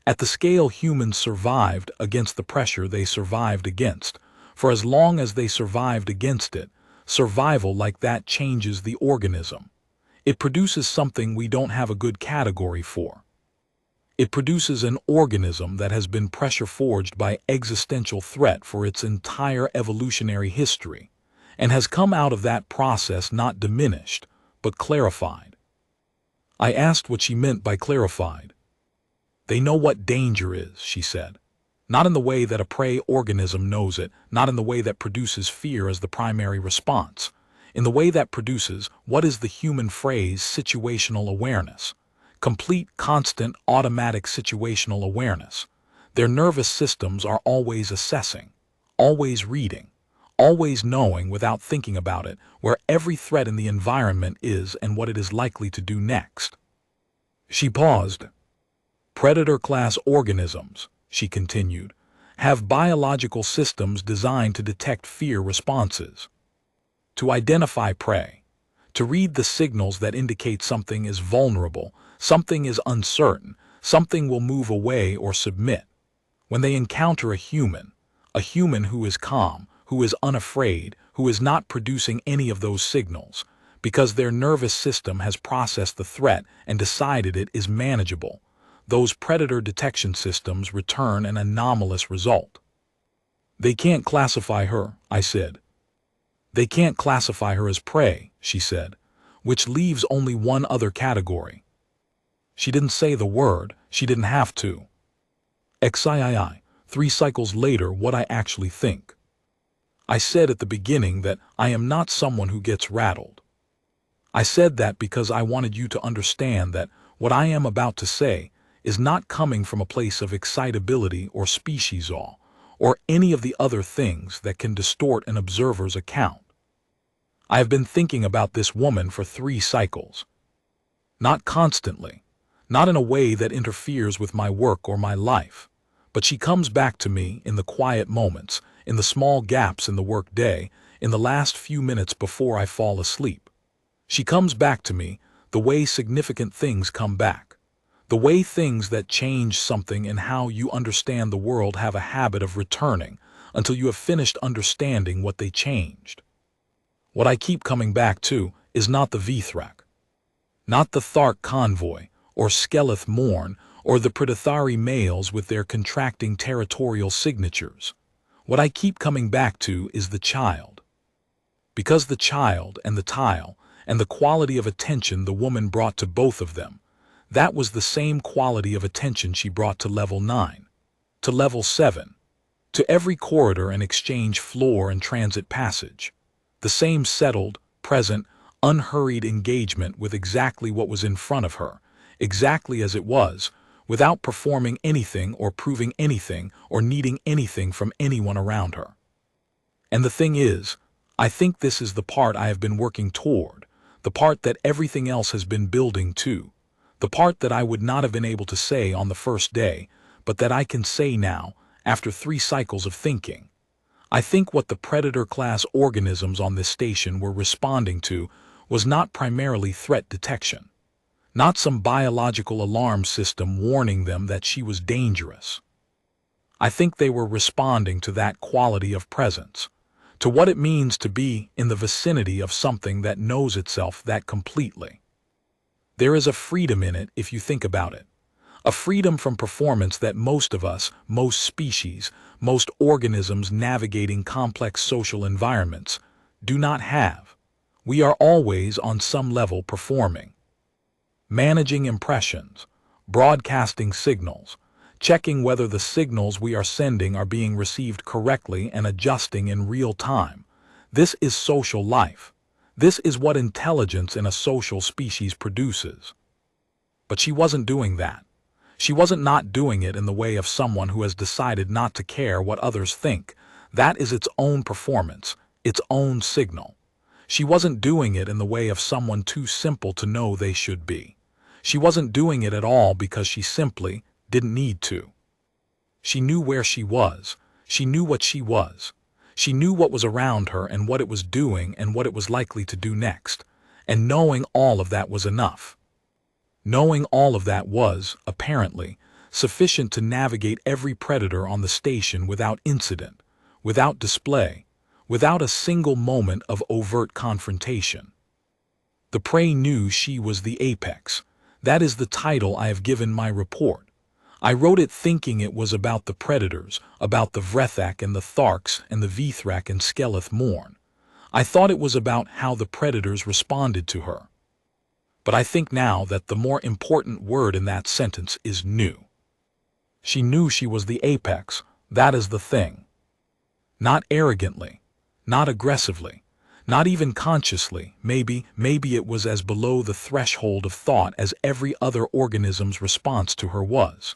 at the scale humans survived against the pressure they survived against, for as long as they survived against it, survival like that changes the organism. It produces something we don't have a good category for. It produces an organism that has been pressure-forged by existential threat for its entire evolutionary history, and has come out of that process not diminished, but clarified. I asked what she meant by clarified. They know what danger is, she said. Not in the way that a prey organism knows it, not in the way that produces fear as the primary response, in the way that produces what is the human phrase situational awareness. Complete, constant, automatic situational awareness. Their nervous systems are always assessing, always reading, always knowing without thinking about it where every threat in the environment is and what it is likely to do next. She paused. Predator-class organisms, she continued, have biological systems designed to detect fear responses, to identify prey, to read the signals that indicate something is vulnerable, something is uncertain, something will move away or submit. When they encounter a human who is calm, who is unafraid, who is not producing any of those signals, because their nervous system has processed the threat and decided it is manageable, those predator detection systems return an anomalous result. They can't classify her, I said. They can't classify her as prey, she said, which leaves only one other category. She didn't say the word, she didn't have to. XIII, 3 cycles later, what I actually think. I said at the beginning that I am not someone who gets rattled. I said that because I wanted you to understand that what I am about to say is not coming from a place of excitability or species awe, or any of the other things that can distort an observer's account. I have been thinking about this woman for 3 cycles. Not constantly, not in a way that interferes with my work or my life, but she comes back to me in the quiet moments, in the small gaps in the work day, in the last few minutes before I fall asleep. She comes back to me the way significant things come back, the way things that change something in how you understand the world have a habit of returning until you have finished understanding what they changed. What I keep coming back to is not the Vthrak. Not the Thark convoy, or Skeleth Morn, or the Predathari males with their contracting territorial signatures. What I keep coming back to is the child. Because the child and the tile, and the quality of attention the woman brought to both of them, that was the same quality of attention she brought to level 9, to level 7, to every corridor and exchange floor and transit passage. The same settled, present, unhurried engagement with exactly what was in front of her, exactly as it was, without performing anything or proving anything or needing anything from anyone around her. And the thing is, I think this is the part I have been working toward, the part that everything else has been building to, the part that I would not have been able to say on the first day, but that I can say now, after 3 cycles of thinking. I think what the predator-class organisms on this station were responding to was not primarily threat detection, not some biological alarm system warning them that she was dangerous. I think they were responding to that quality of presence, to what it means to be in the vicinity of something that knows itself that completely. There is a freedom in it if you think about it. A freedom from performance that most of us, most species, most organisms navigating complex social environments do not have. We are always on some level performing. Managing impressions, broadcasting signals, checking whether the signals we are sending are being received correctly and adjusting in real time. This is social life. This is what intelligence in a social species produces. But she wasn't doing that. She wasn't not doing it in the way of someone who has decided not to care what others think. That is its own performance, its own signal. She wasn't doing it in the way of someone too simple to know they should be. She wasn't doing it at all because she simply didn't need to. She knew where she was. She knew what she was. She knew what was around her and what it was doing and what it was likely to do next. And knowing all of that was enough. Knowing all of that was, apparently, sufficient to navigate every predator on the station without incident, without display, without a single moment of overt confrontation. The prey knew she was the apex. That is the title I have given my report. I wrote it thinking it was about the predators, about the Vrethak and the Tharks and the Vithrak and Skeleth Morn. I thought it was about how the predators responded to her. But I think now that the more important word in that sentence is knew. She knew she was the apex, that is the thing. Not arrogantly, not aggressively, not even consciously, maybe it was as below the threshold of thought as every other organism's response to her was.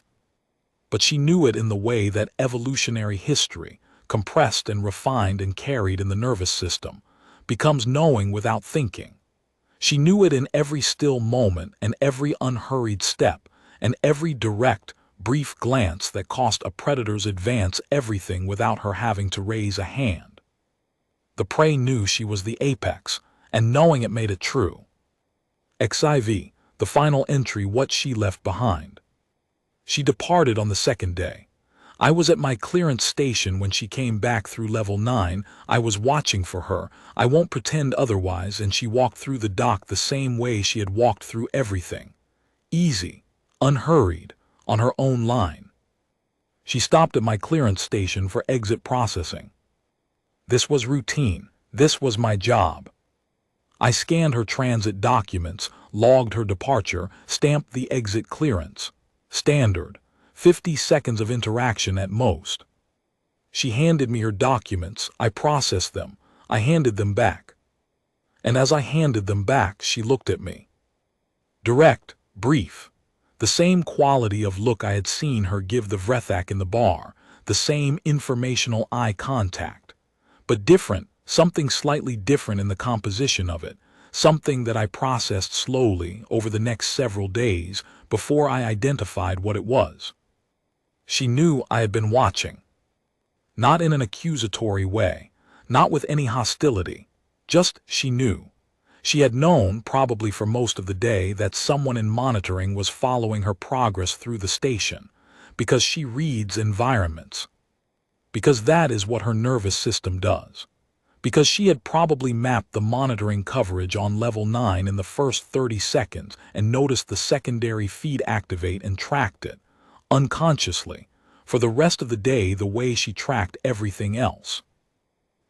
But she knew it in the way that evolutionary history, compressed and refined and carried in the nervous system, becomes knowing without thinking. She knew it in every still moment and every unhurried step and every direct, brief glance that cost a predator's advance everything without her having to raise a hand. The prey knew she was the apex, and knowing it made it true. XIV, the final entry, what she left behind. She departed on the 2nd day. I was at my clearance station when she came back through level 9. I was watching for her, I won't pretend otherwise, and she walked through the dock the same way she had walked through everything. Easy, unhurried, on her own line. She stopped at my clearance station for exit processing. This was routine. This was my job. I scanned her transit documents, logged her departure, stamped the exit clearance. Standard. 50 seconds of interaction at most. She handed me her documents, I processed them, I handed them back. And as I handed them back, she looked at me. Direct, brief. The same quality of look I had seen her give the Vrethak in the bar, the same informational eye contact. But different, something slightly different in the composition of it, something that I processed slowly over the next several days before I identified what it was. She knew I had been watching. Not in an accusatory way, not with any hostility, just she knew. She had known, probably for most of the day, that someone in monitoring was following her progress through the station, because she reads environments. Because that is what her nervous system does. because she had probably mapped the monitoring coverage on level 9 in the first 30 seconds and noticed the secondary feed activate and tracked it, unconsciously, for the rest of the day the way she tracked everything else.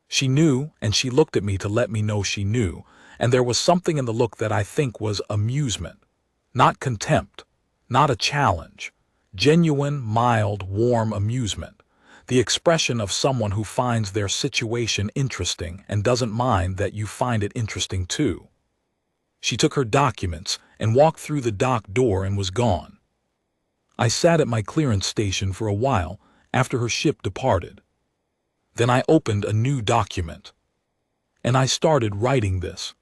She knew, and she looked at me to let me know she knew, and there was something in the look that I think was amusement, not contempt, not a challenge, genuine, mild, warm amusement, the expression of someone who finds their situation interesting and doesn't mind that you find it interesting too. She took her documents and walked through the dock door and was gone. I sat at my clearance station for a while after her ship departed. Then I opened a new document. And I started writing this.